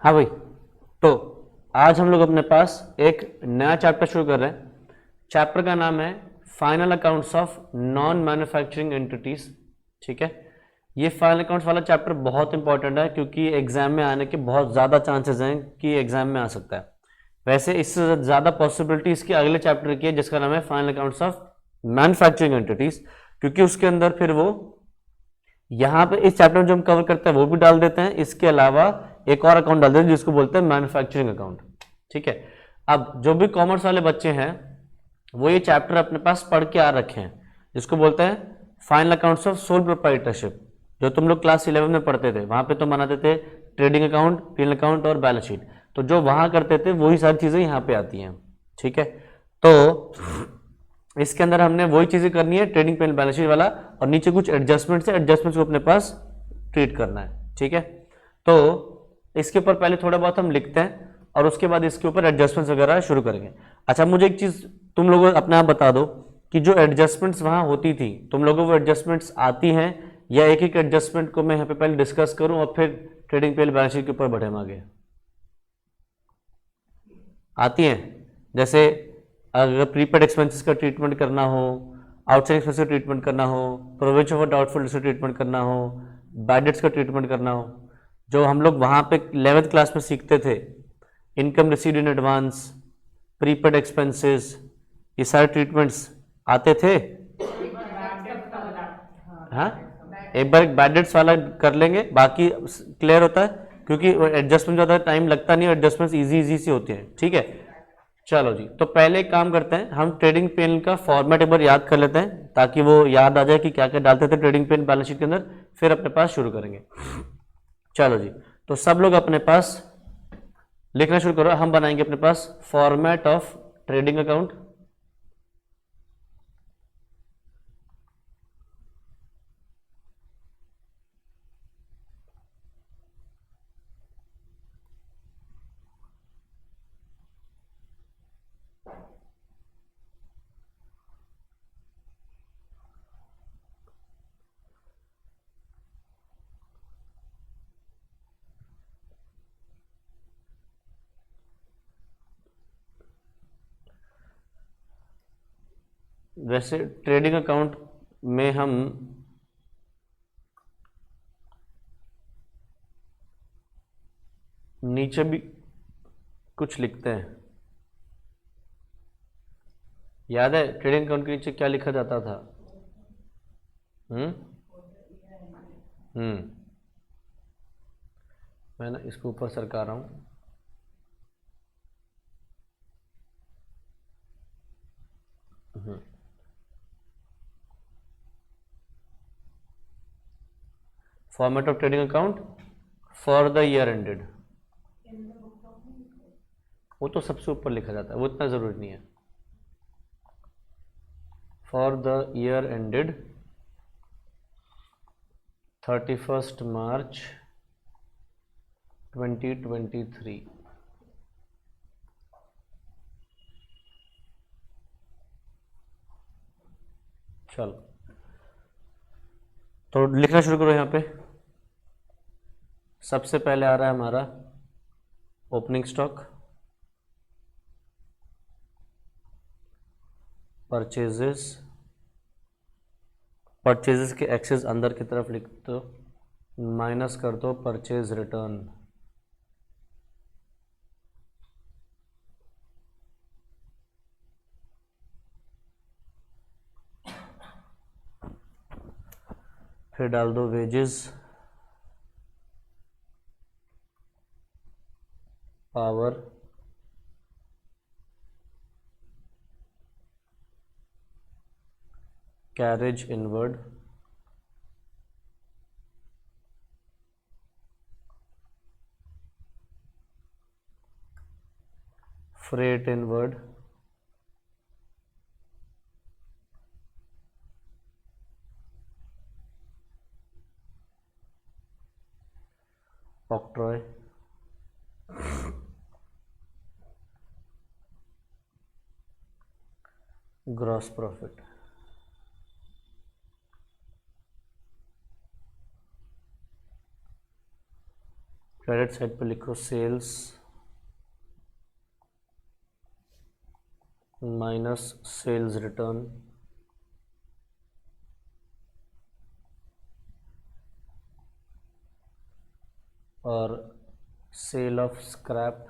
हाँ भाई, तो आज हम लोग अपने पास एक नया चैप्टर शुरू कर रहे हैं। चैप्टर का नाम है final accounts of non manufacturing entities. ठीक है, ये फाइनल अकाउंट्स वाला चैप्टर बहुत इंपॉर्टेंट है क्योंकि एग्जाम में आने के बहुत ज़्यादा चांसेस हैं कि एग्जाम में आ सकता है। वैसे इससे ज़्यादा पॉसिबिलिटी इसके अगले चैप्टर की है जिसका नाम है final accounts of manufacturing entities, क्योंकि उसके अंदर फिर वो यहाँ पे इस चैप्टर में जो हम कवर करते हैं वो भी डाल देते हैं, इसके अलावा एक और अकाउंट डाल देते हैं जिसको बोलते हैं मैन्युफैक्चरिंग अकाउंट। ठीक है, अब जो भी कॉमर्स वाले बच्चे हैं वो ये चैप्टर अपने पास पढ़ के आ रखे हैं जिसको बोलते हैं final accounts of sole proprietorship. जो तुम लोग क्लास 11 में पढ़ते थे वहां पे तो बनाते थे ट्रेडिंग अकाउंट, पीएल अकाउंट और बैलेंस शीट, तो जो वहां करते थे वही सारी चीजें यहाँ पे आती हैं। ठीक है, तो इसके अंदर हमने वही चीजें करनी है, ट्रेडिंग पेन बैलेंस शीट वाला, और नीचे कुछ एडजस्टमेंट्स है, एडजस्टमेंट्स को अपने पास ट्रीट करना है। ठीक है, तो इसके ऊपर पहले थोड़ा बहुत हम लिखते हैं और उसके बाद इसके ऊपर एडजस्टमेंट्स वगैरह शुरू करेंगे। अच्छा, मुझे एक चीज तुम लोग अपने आप बता दो कि जो एडजस्टमेंट्स वहां होती थी तुम लोगों को एडजस्टमेंट्स आती हैं, या एक एक एडजस्टमेंट को मैं यहाँ पे पहले डिस्कस करूं और फिर ट्रेडिंग पेन बैलेंस शीट के ऊपर बढ़े आगे? आती हैं? जैसे अगर प्रीपेड एक्सपेंसेस का ट्रीटमेंट करना हो, आउटसाइड एक्सपेंस का ट्रीटमेंट करना हो, प्रोविजन फॉर डाउटफुल का ट्रीटमेंट करना हो, बैड डेट्स का ट्रीटमेंट करना हो, जो हम लोग वहाँ पे 11th क्लास में सीखते थे, income received in advance, prepaid expenses, ये सारे ट्रीटमेंट्स आते थे। हाँ, एक बार बैड डेट्स वाला कर लेंगे, बाकी क्लियर होता है क्योंकि एडजस्टमेंट ज़्यादा टाइम लगता नहीं है, एडजस्टमेंट्स इजी इजी सी होती हैं। ठीक है, चलो जी, तो पहले एक काम करते हैं, हम ट्रेडिंग पेन का फॉर्मेट एक बार याद कर लेते हैं ताकि वो याद आ जाए कि क्या क्या डालते थे ट्रेडिंग पेन बैलेंस शीट के अंदर, फिर अपने पास शुरू करेंगे। चलो जी, तो सब लोग अपने पास लिखना शुरू करो। हम बनाएंगे अपने पास फॉर्मेट ऑफ ट्रेडिंग अकाउंट। वैसे ट्रेडिंग अकाउंट में हम नीचे भी कुछ लिखते हैं। याद है ट्रेडिंग अकाउंट के नीचे क्या लिखा जाता था? हम्म हम्म मैं ना इसको ऊपर सरका रहा हूँ। Format of trading account for the year ended, वो तो सबसे ऊपर लिखा जाता है, वो इतना जरूरी नहीं है। For the year ended 31st March 2023। चलो, तो लिखना शुरू करो। यहाँ पे सबसे पहले आ रहा है हमारा ओपनिंग स्टॉक, परचेजेस, परचेजेस के एक्सेस अंदर की तरफ लिख दो, माइनस कर दो परचेज रिटर्न। फिर डाल दो wages, power, carriage inward, freight inward, octroi, gross profit. Credit side पे लिखो सेल्स माइनस सेल्स रिटर्न और sale of scrap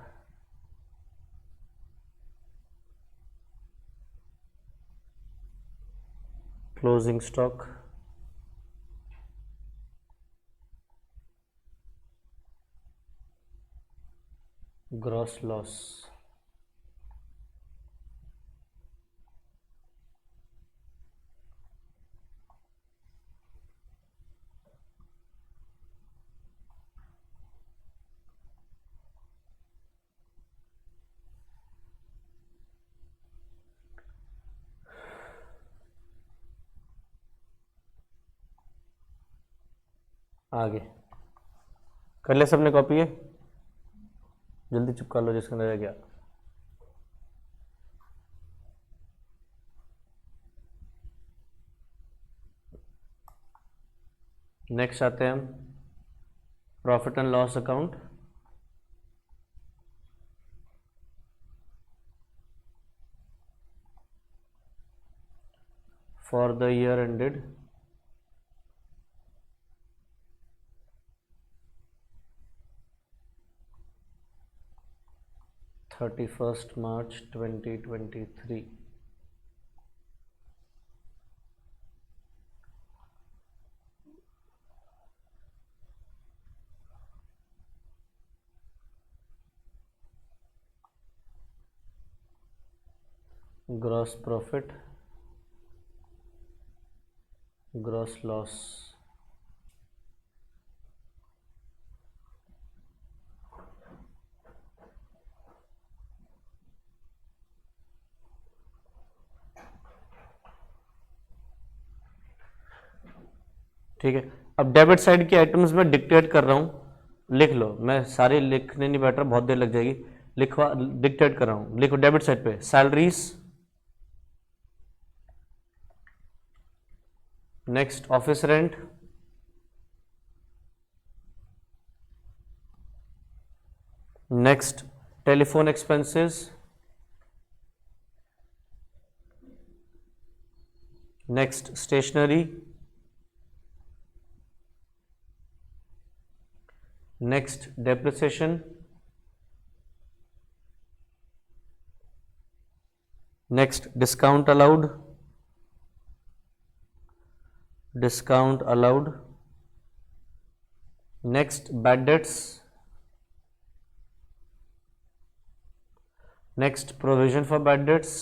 closing stock gross loss. आगे कर ले सबने कॉपी है, जल्दी चिपका लो जिसका रह गया। नेक्स्ट आते हैं हम profit and loss account. For the year ended 31st March 2023। Gross profit, gross loss, ठीक है। अब डेबिट साइड की आइटम्स में डिक्टेट कर रहा हूं, लिख लो, मैं सारी लिखने नहीं बैठ रहा, बहुत देर लग जाएगी। लिखवा डिक्टेट कर रहा हूं, लिखो डेबिट साइड पे salaries, next office rent, next telephone expenses, next stationery, next depreciation, next discount allowed, discount allowed, next bad debts, next provision for bad debts,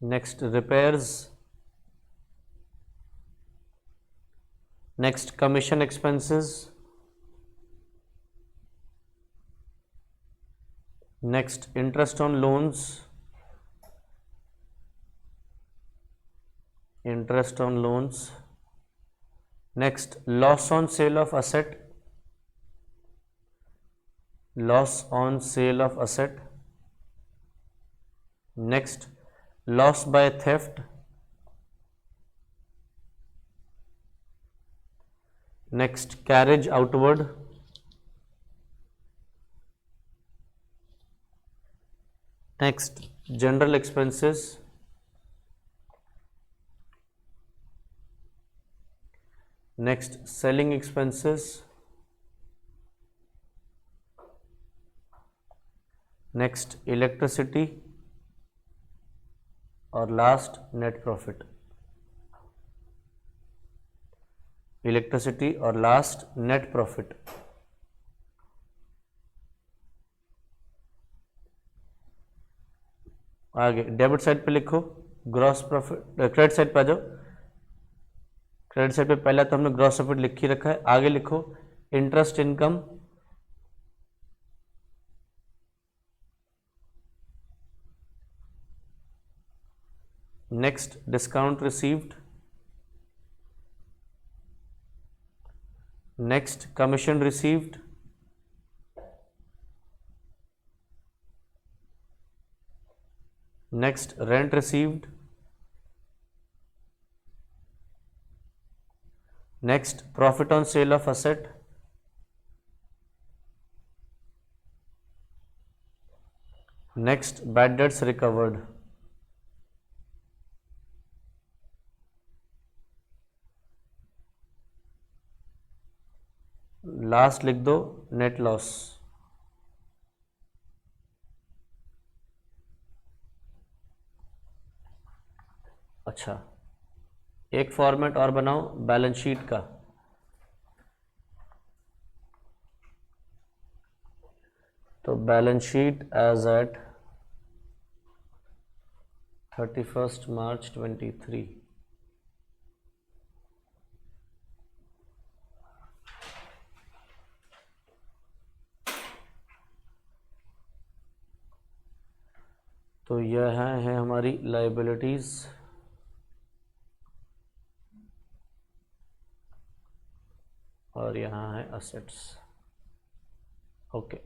next repairs, next commission expenses, next interest on loans, interest on loans, next loss on sale of asset, loss on sale of asset, next loss by theft, next carriage outward, next general expenses, next selling expenses, next electricity और last net profit, electricity और last net profit. आगे debit side पे लिखो gross profit, credit side पे आ जाओ। Credit side पे पहला तो हमने ग्रॉस प्रॉफिट लिख ही रखा है, आगे लिखो interest income, next discount received, next commission received, next rent received, next profit on sale of asset, next bad debts recovered, last लिख दो नेट लॉस। अच्छा, एक फॉर्मेट और बनाओ बैलेंस शीट का। तो बैलेंस शीट एज एट 31 मार्च 23। तो यह है हमारी लाइबिलिटीज और यहाँ है असेट्स। ओके,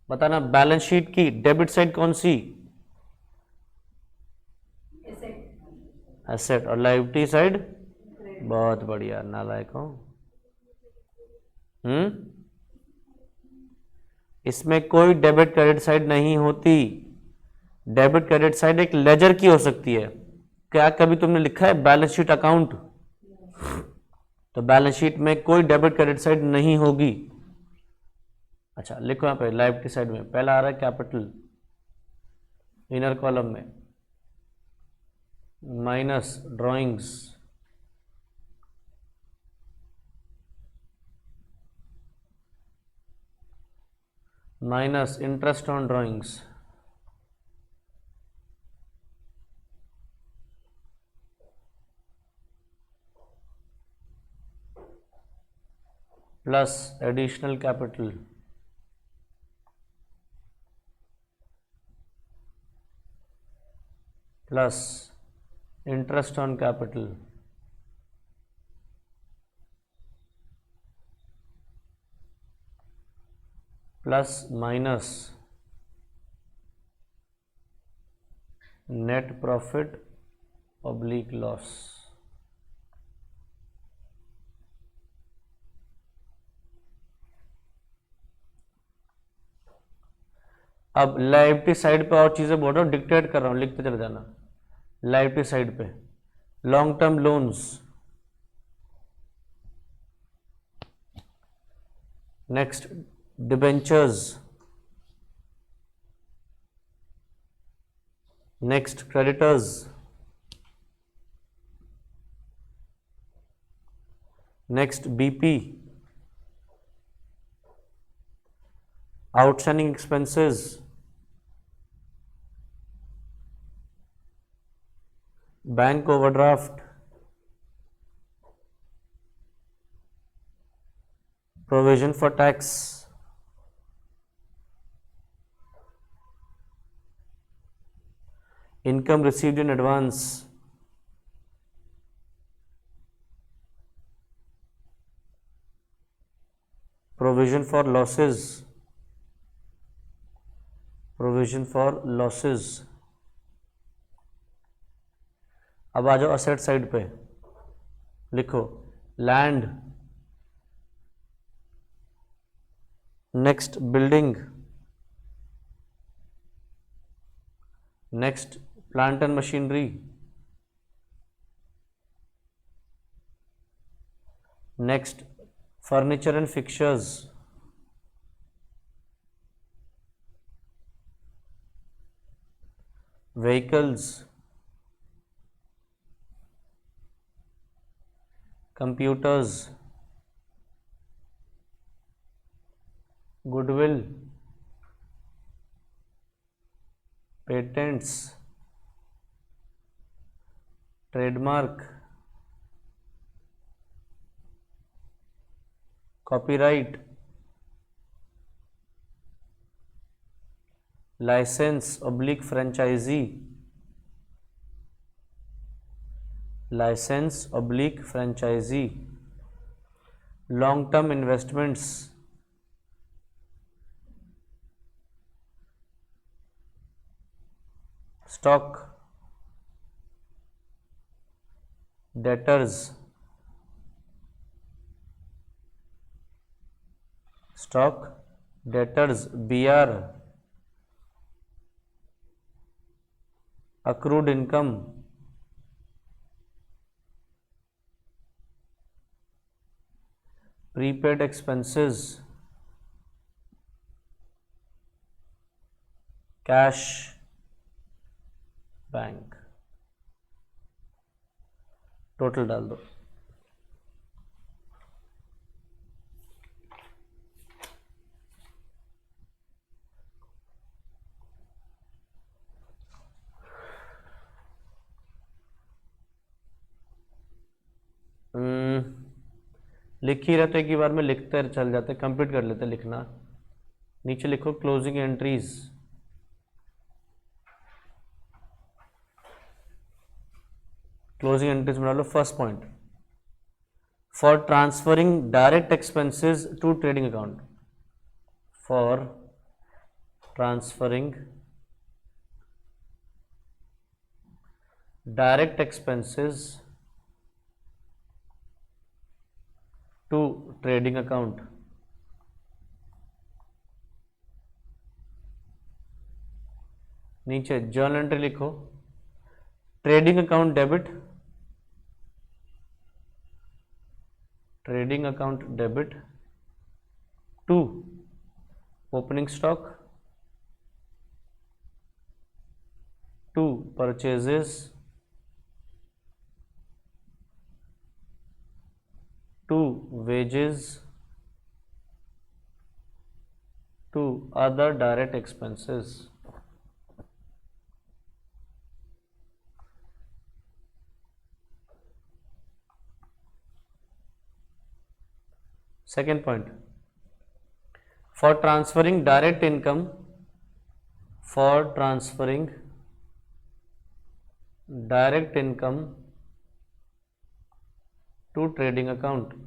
बताना बैलेंस शीट की डेबिट साइड कौन सी? एसेट। और लाइबिलिटी साइड? बहुत बढ़िया, नालायक हो। इसमें कोई डेबिट क्रेडिट साइड नहीं होती। डेबिट क्रेडिट साइड एक लेजर की हो सकती है। क्या कभी तुमने लिखा है बैलेंस शीट अकाउंट? तो बैलेंस शीट में कोई डेबिट क्रेडिट साइड नहीं होगी। अच्छा, लिखो यहाँ पे लायबिलिटी साइड में पहला आ रहा है कैपिटल, इनर कॉलम में minus drawings, minus interest on drawings, plus additional capital, plus interest on capital, plus minus net profit oblique loss. अब लायबिलिटी साइड पे और चीजें बोल रहा हूँ, डिक्टेट कर रहा हूँ, लिखते चले जाना। लायबिलिटी साइड पे long term loans, next debentures, next creditors, next BP, outstanding expenses, bank overdraft, provision for tax, income received in advance, provision for losses, provision for losses. अब आ जाओ असेट साइड पे, लिखो land, next building, next plant and machinery, next furniture and fixtures, vehicles, computers, goodwill, patents, trademark, copyright, licence oblique franchisee, licence oblique franchisee, long term investments, stock, debtors, stock debtors BR, accrued income, prepaid expenses, cash, bank, total डाल दो। लिख ही रहे तो एक ही बार में लिखते चल जाते, कंप्लीट कर लेते लिखना। नीचे लिखो क्लोजिंग एंट्रीज। क्लोजिंग एंट्रीज में डालो first point, for transferring direct expenses to trading account, for transferring direct expenses to trading account, नीचे जर्नल एंट्री लिखो, trading account debit, trading account debit to opening stock, to purchases, to wages, to other direct expenses. Second point, for transferring direct income, for transferring direct income to trading account,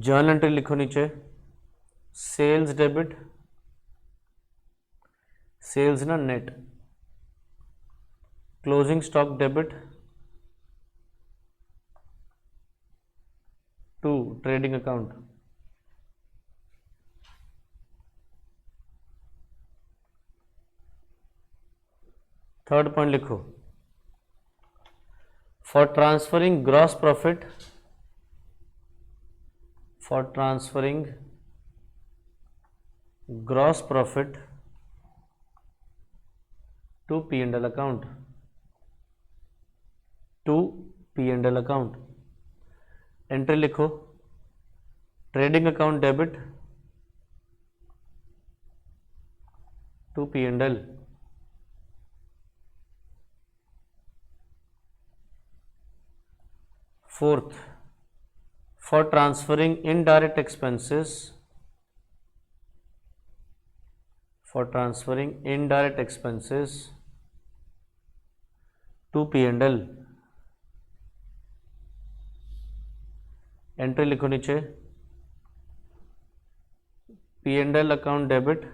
journal entry लिखो नीचे, sales debit, sales ना net, closing stock debit to trading account, third point लिखो, for transferring gross profit, for transferring gross profit to P&L account, to P&L account, entry लिखो, trading account debit to P&L, fourth, for transferring indirect expenses, for transferring indirect expenses to P&L, entry लिखो नीचे, P&L account debit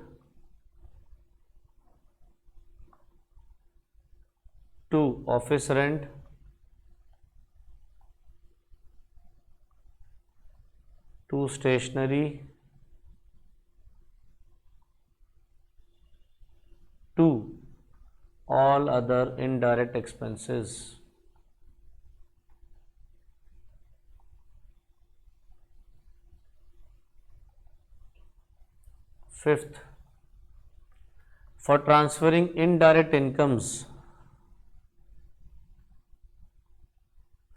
to office rent, to stationery, to all other indirect expenses. Fifth, for transferring indirect incomes,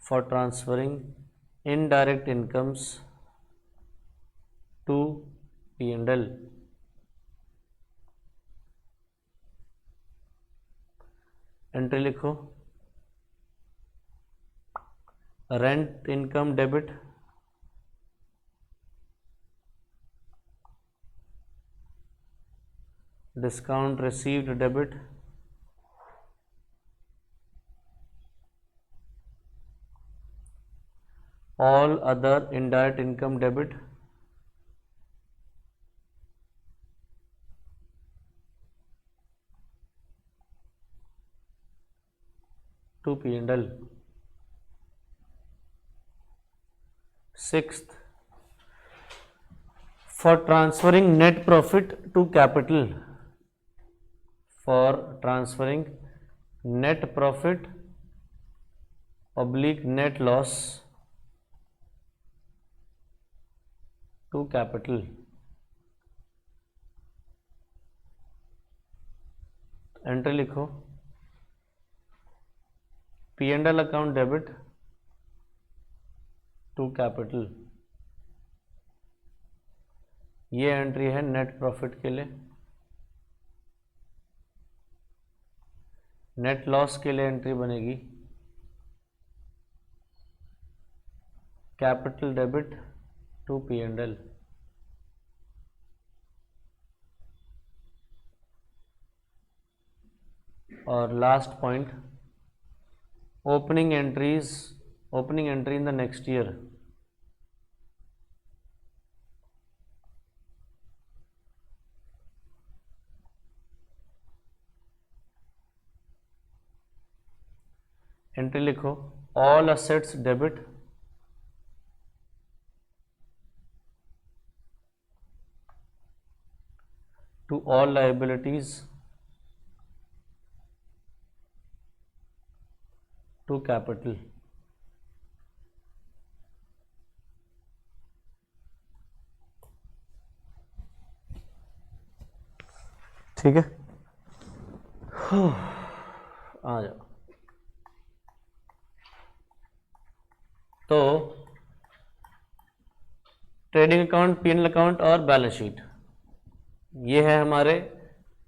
for transferring indirect incomes to P&L, entry लिखो, rent income debit discount received debit all other indirect income debit to P&L, sixth, for transferring net profit to capital, for transferring net profit oblique net loss to capital. Entry लिखो, P and L account debit to capital. ये entry है net profit के लिए। Net loss के लिए entry बनेगी capital debit to P and L. और last point, opening entries, opening entry in the next year. Entry लिखो, all assets debit to all liabilities to capital. ठीक है, आ जाओ। तो ट्रेडिंग अकाउंट, पी&एल अकाउंट और बैलेंस शीट, ये है हमारे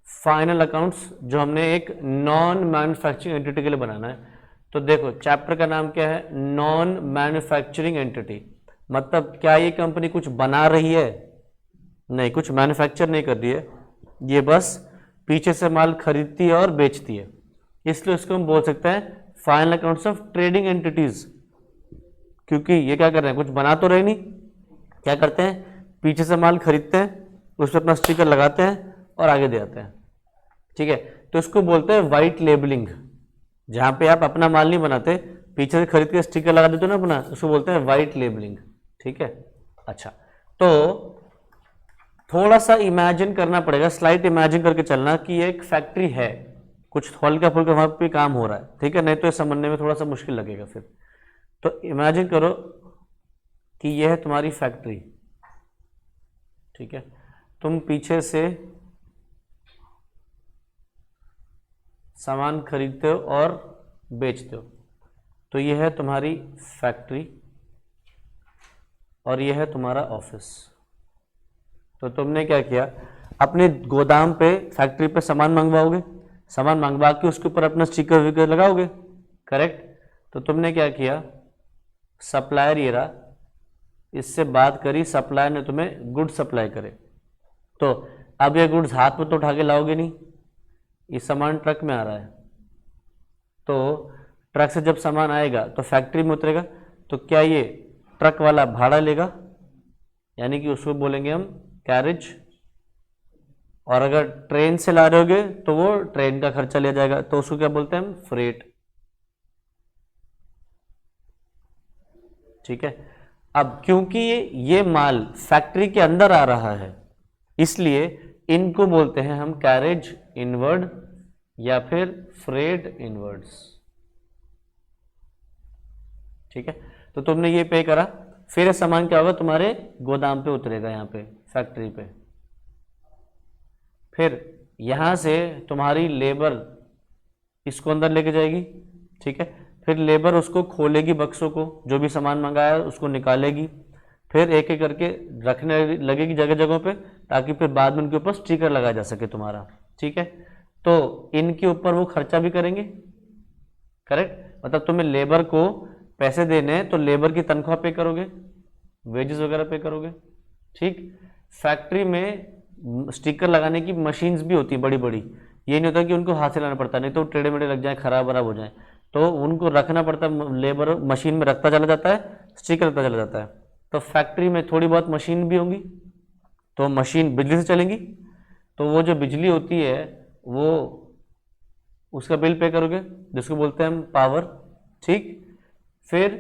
फाइनल अकाउंट्स जो हमने एक नॉन मैन्युफैक्चरिंग एंटिटी के लिए बनाना है। तो देखो, चैप्टर का नाम क्या है, नॉन मैन्युफैक्चरिंग एंटिटी। मतलब क्या ये कंपनी कुछ बना रही है? नहीं, कुछ मैन्युफैक्चर नहीं कर रही है, ये बस पीछे से माल खरीदती है और बेचती है, इसलिए उसको हम बोल सकते हैं final accounts of trading entities. क्योंकि ये क्या कर रहे हैं, कुछ बना तो रहे नहीं, क्या करते हैं, पीछे से माल खरीदते हैं, उस पर अपना स्टिकर लगाते हैं और आगे दे आते हैं। ठीक है, तो इसको बोलते हैं वाइट लेबलिंग। जहां पे आप अपना माल नहीं बनाते, पीछे से खरीद के स्टिकर लगा देते हो ना अपना, उसको बोलते हैं वाइट लेबलिंग। ठीक है, अच्छा, तो थोड़ा सा इमेजिन करना पड़ेगा, स्लाइट इमेजिन करके चलना कि एक फैक्ट्री है, कुछ हल्का फुल्का वहां पे काम हो रहा है। ठीक है, नहीं तो ये समझने में थोड़ा सा मुश्किल लगेगा फिर। तो इमेजिन करो कि यह है तुम्हारी फैक्ट्री। ठीक है, तुम पीछे से सामान खरीदते हो और बेचते हो, तो यह है तुम्हारी फैक्ट्री और यह है तुम्हारा ऑफिस। तो तुमने क्या किया, अपने गोदाम पे, फैक्ट्री पे सामान मंगवाओगे, सामान मंगवा के उसके ऊपर अपना स्टिकर विकर लगाओगे, करेक्ट। तो तुमने क्या किया, सप्लायर ये रहा, इससे बात करी, सप्लायर ने तुम्हें गुड्स सप्लाई करे। तो अब ये गुड्स हाथ में तो उठा के लाओगे नहीं, ये सामान ट्रक में आ रहा है। तो ट्रक से जब सामान आएगा तो फैक्ट्री में उतरेगा, तो क्या ये ट्रक वाला भाड़ा लेगा, यानी कि उसको बोलेंगे हम कैरेज। और अगर ट्रेन से ला रहे होगे तो वो ट्रेन का खर्चा लिया जाएगा, तो उसको क्या बोलते हैं हम, फ्रेट। ठीक है, अब क्योंकि ये माल फैक्ट्री के अंदर आ रहा है, इसलिए इनको बोलते हैं हम कैरेज इनवर्ड या फिर फ्रेट इनवर्ड्स। ठीक है, तो तुमने ये पे करा, फिर ये सामान क्या होगा, तुम्हारे गोदाम पे उतरेगा, यहाँ पे फैक्ट्री पे। फिर यहां से तुम्हारी लेबर इसको अंदर लेके जाएगी। ठीक है, फिर लेबर उसको खोलेगी, बक्सों को, जो भी सामान मंगाया है उसको निकालेगी, फिर एक एक करके रखने लगेगी जगह जगहों पे, ताकि फिर बाद में उनके ऊपर स्टिकर लगाया जा सके तुम्हारा। ठीक है, तो इनके ऊपर वो खर्चा भी करेंगे, करेक्ट। मतलब तुम्हें लेबर को पैसे देने हैं तो लेबर की तनख्वाह पे करोगे, वेजेस वगैरह पे करोगे। ठीक, फैक्ट्री में स्टिकर लगाने की मशीन्स भी होती है बड़ी बड़ी, ये नहीं होता कि उनको हाथ से लाना पड़ता, नहीं तो टेढ़े मेढ़े लग जाए, खराब वराब हो जाए, तो उनको रखना पड़ता है, लेबर मशीन में रखता चला जाता है, स्टिकर रखता चला जाता है। तो फैक्ट्री में थोड़ी बहुत मशीन भी होंगी, तो मशीन बिजली से चलेंगी, तो वो जो बिजली होती है वो उसका बिल पे करोगे, जिसको बोलते हैं हम पावर। ठीक, फिर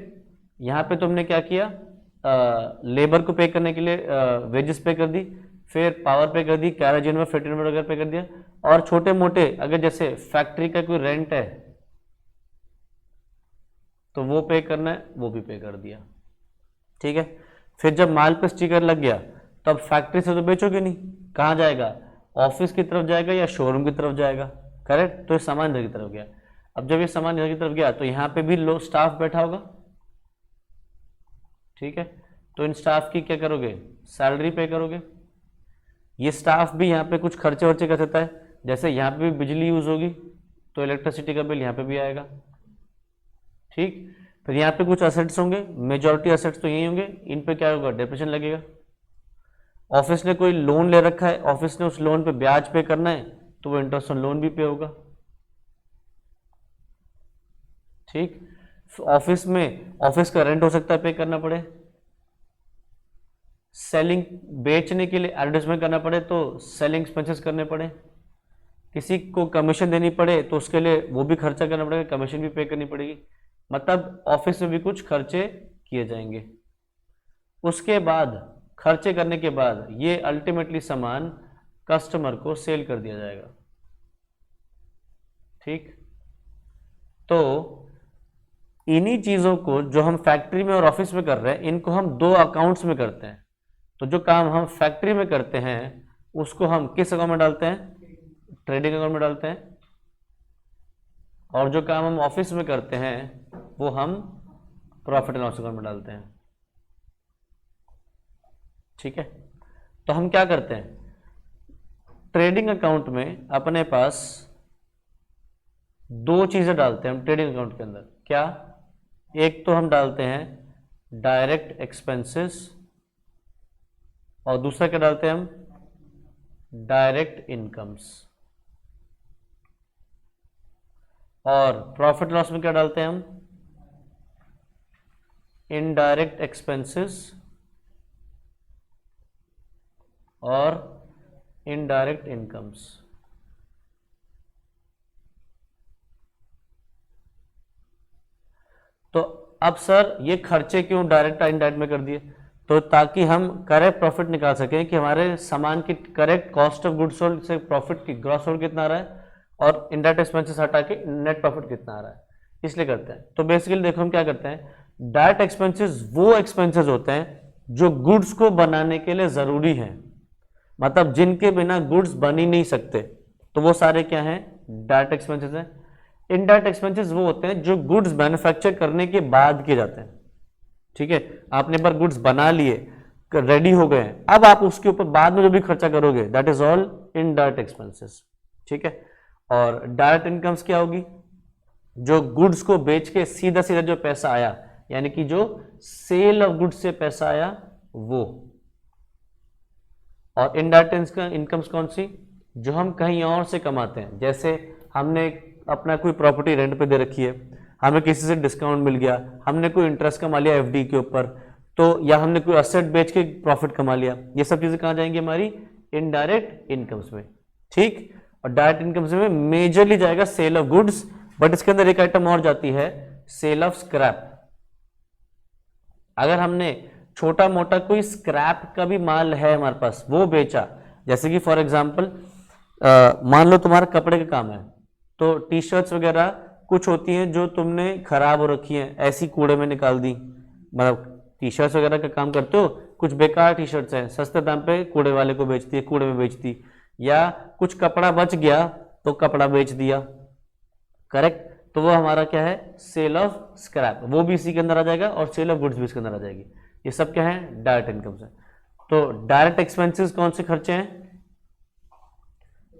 यहाँ पे तुमने क्या किया, लेबर को पे करने के लिए वेजेस पे कर दी, फिर पावर पे कर दी, कैराजिन में फिट वगैरह पे कर दिया, और छोटे मोटे अगर जैसे फैक्ट्री का कोई रेंट है तो वो पे करना है, वो भी पे कर दिया। ठीक है, फिर जब माल पे स्टिकर लग गया तब फैक्ट्री से तो बेचोगे नहीं, कहाँ जाएगा, ऑफिस की तरफ जाएगा या शोरूम की तरफ जाएगा, करेक्ट। तो ये सामान इधर की तरफ गया। अब जब ये सामान इधर की तरफ गया तो यहाँ पे भी लो स्टाफ बैठा होगा, ठीक है, तो इन स्टाफ की क्या करोगे, सैलरी पे करोगे। ये स्टाफ भी यहाँ पे कुछ खर्चे वर्चे कर सकता है, जैसे यहाँ पे भी बिजली यूज होगी तो इलेक्ट्रिसिटी का बिल यहाँ पे भी आएगा। ठीक, फिर यहाँ पे कुछ असेट्स होंगे, मेजॉरिटी असेट्स तो यही होंगे, इन पे क्या होगा, डेप्रिसिएशन लगेगा। ऑफिस ने कोई लोन ले रखा है, ऑफिस ने उस लोन पे ब्याज पे करना है तो वो इंटरेस्ट ऑन लोन भी पे होगा। ठीक, ऑफिस में ऑफिस का रेंट हो सकता है पे करना पड़े, सेलिंग बेचने के लिए एडवर्टाइजमेंट करना पड़े तो सेलिंग एक्सपेंसेस करने पड़े, किसी को कमीशन देनी पड़े तो उसके लिए वो भी खर्चा करना पड़ेगा, कमीशन भी पे करनी पड़ेगी। मतलब ऑफिस में भी कुछ खर्चे किए जाएंगे। उसके बाद खर्चे करने के बाद ये अल्टीमेटली सामान कस्टमर को सेल कर दिया जाएगा। ठीक, तो इन्हीं चीजों को जो हम फैक्ट्री में और ऑफिस में कर रहे हैं इनको हम दो अकाउंट्स में करते हैं। तो जो काम हम फैक्ट्री में करते हैं उसको हम किस अकाउंट में डालते हैं, ट्रेडिंग अकाउंट में डालते हैं, और जो काम हम ऑफिस में करते हैं वो हम प्रॉफिट एंड लॉस अकाउंट में डालते हैं। ठीक है, तो हम क्या करते हैं, ट्रेडिंग अकाउंट में अपने पास दो चीजें डालते हैं हम ट्रेडिंग अकाउंट के अंदर। क्या, एक तो हम डालते हैं डायरेक्ट एक्सपेंसेस और दूसरा क्या डालते हैं हम, डायरेक्ट इनकम्स। और प्रॉफिट लॉस में क्या डालते हैं हम, इनडायरेक्ट एक्सपेंसेस और इनडायरेक्ट इनकम्स। तो अब सर ये खर्चे क्यों डायरेक्ट इनडायरेक्ट में कर दिए, तो ताकि हम करेक्ट प्रॉफिट निकाल सकें कि हमारे सामान की correct cost of goods sold से प्रॉफिट की ग्रॉस सोल्ड कितना आ रहा है और इनडायरेक्ट एक्सपेंसेस हटा के नेट प्रॉफिट कितना आ रहा है, इसलिए करते हैं। तो बेसिकली देखो हम क्या करते हैं, डायरेक्ट एक्सपेंसेस वो एक्सपेंसेस होते हैं जो गुड्स को बनाने के लिए जरूरी है, मतलब जिनके बिना गुड्स बन ही नहीं सकते, तो वो सारे क्या हैं, डायरेक्ट एक्सपेंसेस हैं। इनडायरेक्ट एक्सपेंसेस वो होते हैं जो गुड्स मैन्युफैक्चर करने के बाद किए जाते हैं। ठीक है, आपने एक बार गुड्स बना लिए, रेडी हो गए, अब आप उसके ऊपर बाद में जो भी खर्चा करोगे that is all indirect expenses. ठीक है, और डायरेक्ट इनकम्स क्या होगी, जो गुड्स को बेच के सीधा सीधा जो पैसा आया, यानी कि जो सेल ऑफ गुड्स से पैसा आया वो। और इनडायरेक्ट इनकम्स कौन सी, जो हम कहीं और से कमाते हैं, जैसे हमने अपना कोई प्रॉपर्टी रेंट पे दे रखी है, हमें किसी से डिस्काउंट मिल गया, हमने कोई इंटरेस्ट कमा लिया एफडी के ऊपर, तो या हमने कोई असेट बेच के प्रॉफिट कमा लिया, ये सब चीजें कहाँ जाएंगी, हमारी इनडायरेक्ट इनकम्स में। ठीक, और डायरेक्ट इनकम्स में मेजरली जाएगा सेल ऑफ गुड्स, बट इसके अंदर एक आइटम और जाती है, सेल ऑफ स्क्रैप। अगर हमने छोटा मोटा कोई स्क्रैप का भी माल है हमारे पास वो बेचा, जैसे कि फॉर एग्जांपल मान लो तुम्हारा कपड़े का काम है, तो टी शर्ट्स वगैरह कुछ होती हैं जो तुमने खराब हो रखी हैं, ऐसी कूड़े में निकाल दी, मतलब टी शर्ट्स वगैरह का काम करते हो, कुछ बेकार टी शर्ट्स हैं सस्ते दाम पे कूड़े वाले को बेचती है, कूड़े में बेचती, या कुछ कपड़ा बच गया तो कपड़ा बेच दिया, करेक्ट, तो वो हमारा क्या है, सेल ऑफ स्क्रैप, वो भी इसी के अंदर आ जाएगा और सेल ऑफ गुड्स भी इसके अंदर आ जाएगी। ये सब क्या है, डायरेक्ट इनकम है। तो डायरेक्ट एक्सपेंसेस कौन से खर्चे हैं,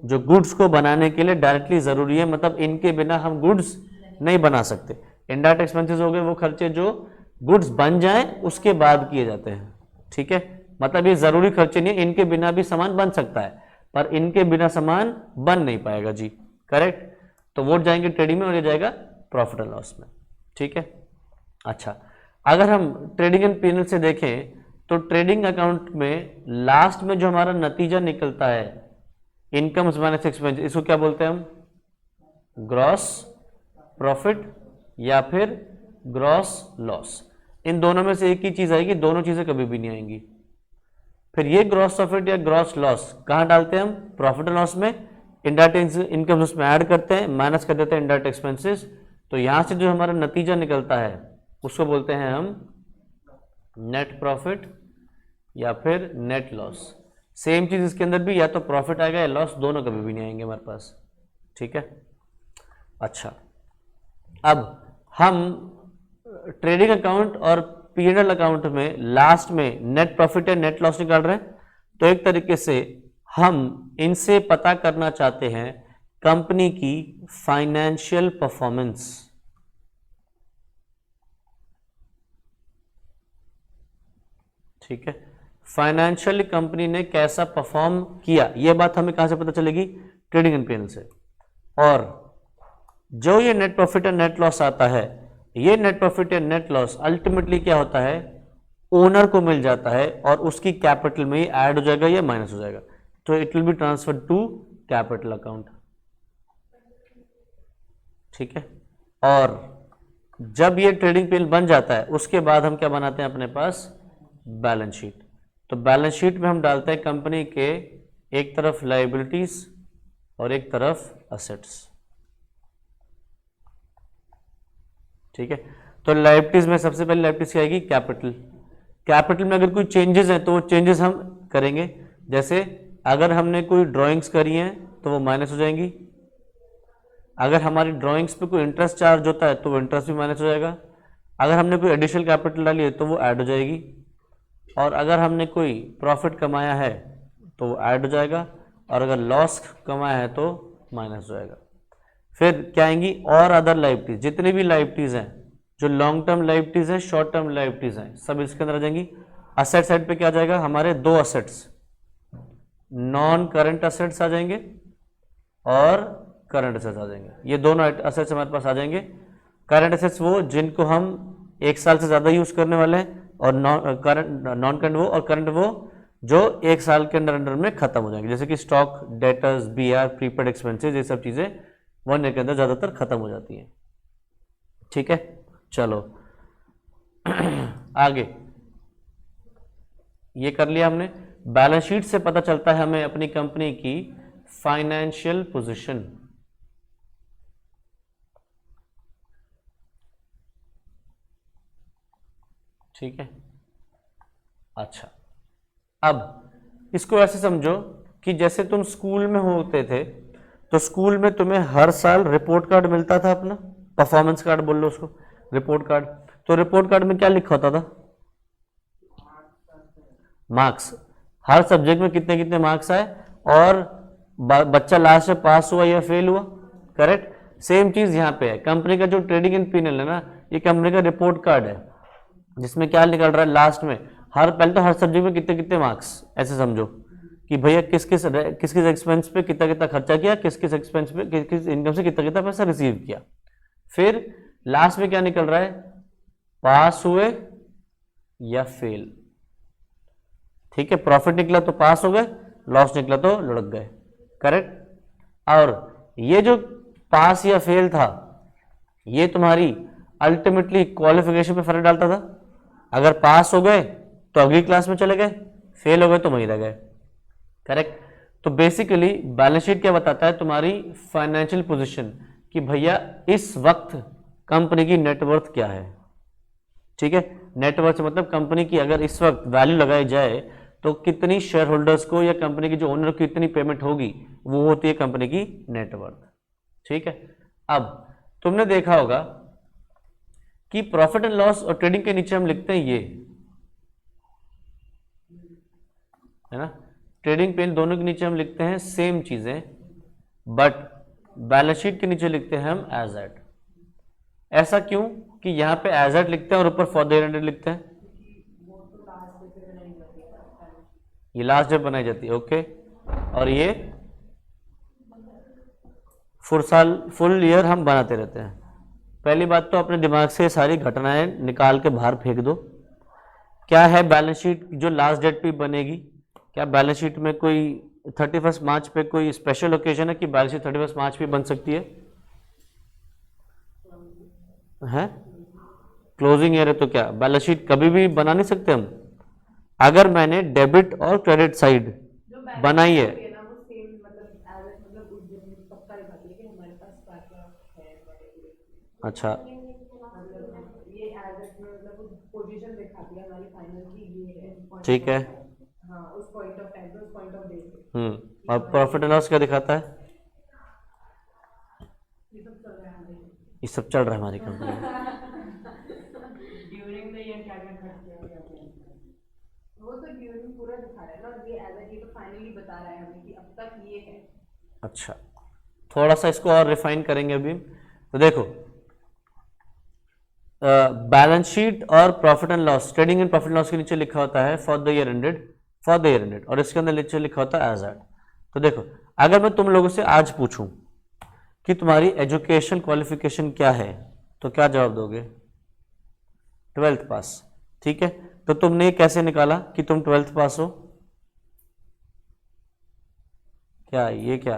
जो गुड्स को बनाने के लिए डायरेक्टली जरूरी है, मतलब इनके बिना हम गुड्स नहीं बना सकते। इनडायरेक्ट एक्सपेंसेस हो गए वो खर्चे जो गुड्स बन जाएं उसके बाद किए जाते हैं। ठीक है, मतलब ये जरूरी खर्चे नहीं है, इनके बिना भी सामान बन सकता है पर इनके बिना सामान बन नहीं पाएगा जी, करेक्ट। तो वो जाएंगे ट्रेडिंग में और ये जाएगा प्रॉफिट एंड लॉस में। ठीक है, अच्छा अगर हम ट्रेडिंग एंड पीएनएल से देखें तो ट्रेडिंग अकाउंट में लास्ट में जो हमारा नतीजा निकलता है इनकम्स माइनस एक्सपेंस, इसको क्या बोलते हैं हम, ग्रॉस प्रॉफिट या फिर ग्रॉस लॉस। इन दोनों में से एक ही चीज आएगी, दोनों चीजें कभी भी नहीं आएंगी। फिर ये ग्रॉस प्रॉफिट या ग्रॉस लॉस कहाँ डालते हैं हम? प्रॉफिट एंड लॉस में। इनडायरेक्ट इनकम उसमें ऐड करते हैं, माइनस कर देते हैं इनडायरेक्ट एक्सपेंसेस। तो यहां से जो हमारा नतीजा निकलता है उसको बोलते हैं हम नेट प्रॉफिट या फिर नेट लॉस। सेम चीज इसके अंदर भी, या तो प्रॉफिट आएगा या लॉस, दोनों कभी भी नहीं आएंगे हमारे पास। ठीक है, अच्छा अब हम ट्रेडिंग अकाउंट और पीएनएल अकाउंट में लास्ट में नेट प्रॉफिट या नेट लॉस निकाल रहे हैं। तो एक तरीके से हम इनसे पता करना चाहते हैं कंपनी की फाइनेंशियल परफॉर्मेंस। ठीक है, फाइनेंशियली कंपनी ने कैसा परफॉर्म किया, यह बात हमें कहां से पता चलेगी? ट्रेडिंग एंड पीएनएल से। और जो ये नेट प्रॉफिट या नेट लॉस आता है, ये नेट प्रॉफिट या नेट लॉस अल्टीमेटली क्या होता है? ओनर को मिल जाता है और उसकी कैपिटल में ही ऐड हो जाएगा या माइनस हो जाएगा। तो it will be transferred to capital account. ठीक है, और जब ये ट्रेडिंग पीएनएल बन जाता है उसके बाद हम क्या बनाते हैं अपने पास? Balance sheet. तो बैलेंस शीट में हम डालते हैं कंपनी के एक तरफ लायबिलिटीज और एक तरफ असेट्स। ठीक है, तो लायबिलिटीज में सबसे पहले लायबिलिटीज क्या आएगी? कैपिटल। कैपिटल में अगर कोई चेंजेस हैं तो वो चेंजेस हम करेंगे। जैसे अगर हमने कोई ड्राइंग्स करी हैं तो वो माइनस हो जाएंगी। अगर हमारी ड्राइंग्स पे कोई इंटरेस्ट चार्ज होता है तो वो इंटरेस्ट भी माइनस हो जाएगा। अगर हमने कोई एडिशनल कैपिटल डाली है तो वो ऐड हो जाएगी। और अगर हमने कोई प्रॉफिट कमाया है तो वो ऐड हो जाएगा, और अगर लॉस कमाया है तो माइनस हो जाएगा। फिर क्या आएंगी? और अदर लायबिलिटीज, जितनी भी लायबिलिटीज हैं, जो लॉन्ग टर्म लायबिलिटीज हैं, शॉर्ट टर्म लायबिलिटीज हैं, सब इसके अंदर आ जाएंगी। असेट साइड पे क्या आ जाएगा? हमारे दो असेट्स, नॉन करंट असेट्स आ जाएंगे और करंट असेट्स आ जाएंगे। ये दोनों असेट्स हमारे पास आ जाएंगे। करंट असेट्स वो जिनको हम एक साल से ज्यादा यूज करने वाले हैं, और नॉन करंट वो, और करंट वो जो एक साल के अंदर में खत्म हो जाएंगे। जैसे कि stock, debtors, BR, prepaid expenses, ये सब चीजें 1 ईयर के अंदर ज्यादातर खत्म हो जाती हैं। ठीक है, चलो आगे ये कर लिया हमने। बैलेंस शीट से पता चलता है हमें अपनी कंपनी की फाइनेंशियल पोजीशन। ठीक है, अच्छा अब इसको ऐसे समझो कि जैसे तुम स्कूल में होते थे तो स्कूल में तुम्हें हर साल रिपोर्ट कार्ड मिलता था, अपना परफॉर्मेंस कार्ड बोल लो उसको, रिपोर्ट कार्ड। तो रिपोर्ट कार्ड में क्या लिखा होता था? मार्क्स, हर सब्जेक्ट में कितने कितने मार्क्स आए, और बच्चा लास्ट में पास हुआ या फेल हुआ। करेक्ट, सेम चीज यहाँ पे है। कंपनी का जो ट्रेडिंग एंड पीएनएल है ना, ये कंपनी का रिपोर्ट कार्ड है, जिसमें क्या निकल रहा है लास्ट में? पहले तो हर सब्जेक्ट में कितने कितने मार्क्स, ऐसे समझो कि भैया किस किस एक्सपेंस पे कितना कितना खर्चा किया, किस किस एक्सपेंस पे किस किस इनकम से कितना कितना पैसा रिसीव किया। फिर लास्ट में क्या निकल रहा है? पास हुए या फेल। ठीक है, प्रॉफिट निकला तो पास हो गए, लॉस निकला तो लुढ़क गए। करेक्ट, और ये जो पास या फेल था, ये तुम्हारी अल्टीमेटली क्वालिफिकेशन पे फर्क डालता था। अगर पास हो गए तो अगली क्लास में चले गए, फेल हो गए तो वहीं रह गए। करेक्ट, तो बेसिकली बैलेंस शीट क्या बताता है? तुम्हारी फाइनेंशियल पोजीशन, कि भैया इस वक्त कंपनी की नेटवर्थ क्या है। ठीक है, नेटवर्थ से मतलब कंपनी की अगर इस वक्त वैल्यू लगाई जाए तो कितनी शेयर होल्डर्स को या कंपनी की जो ओनर की कितनी पेमेंट होगी, वो होती है कंपनी की नेटवर्थ। ठीक है, अब तुमने देखा होगा कि प्रॉफिट एंड लॉस और ट्रेडिंग के नीचे हम लिखते हैं ये, है ना, ट्रेडिंग पेन दोनों के नीचे हम लिखते हैं सेम चीजें, बट बैलेंस शीट के नीचे लिखते हैं हम एज एट। ऐसा क्यों कि यहां पे एज एट लिखते हैं और ऊपर फॉर द ईयर लिखते हैं? ये लास्ट डेट बनाई जाती है, ओके, और ये फुल ईयर हम बनाते रहते हैं। पहली बात तो अपने दिमाग से सारी घटनाएं निकाल के बाहर फेंक दो। क्या है बैलेंस शीट जो लास्ट डेट पे बनेगी? क्या बैलेंस शीट में कोई 31 मार्च पे कोई स्पेशल ओकेजन है कि बैलेंस शीट 31 मार्च पे बन सकती है? क्लोजिंग ईयर है तो क्या बैलेंस शीट कभी भी बना नहीं सकते हम? अगर मैंने डेबिट और क्रेडिट साइड बनाई है, अच्छा ठीक है, और प्रॉफिट एंड लॉस क्या दिखाता है? ये सब चल रहा है हमारी कंपनी में। अच्छा, थोड़ा सा इसको और रिफाइन करेंगे अभी। तो देखो, बैलेंस शीट और profit and loss, trading and profit loss के नीचे लिखा होता है for the year ended, for the year ended, और इसके अंदर नीचे लिखा होता है एज एट। तो देखो, अगर मैं तुम लोगों से आज पूछूं कि तुम्हारी एजुकेशन क्वालिफिकेशन क्या है, तो क्या जवाब दोगे? 12th पास। ठीक है, तो तुमने ये कैसे निकाला कि तुम 12th पास हो? क्या ये क्या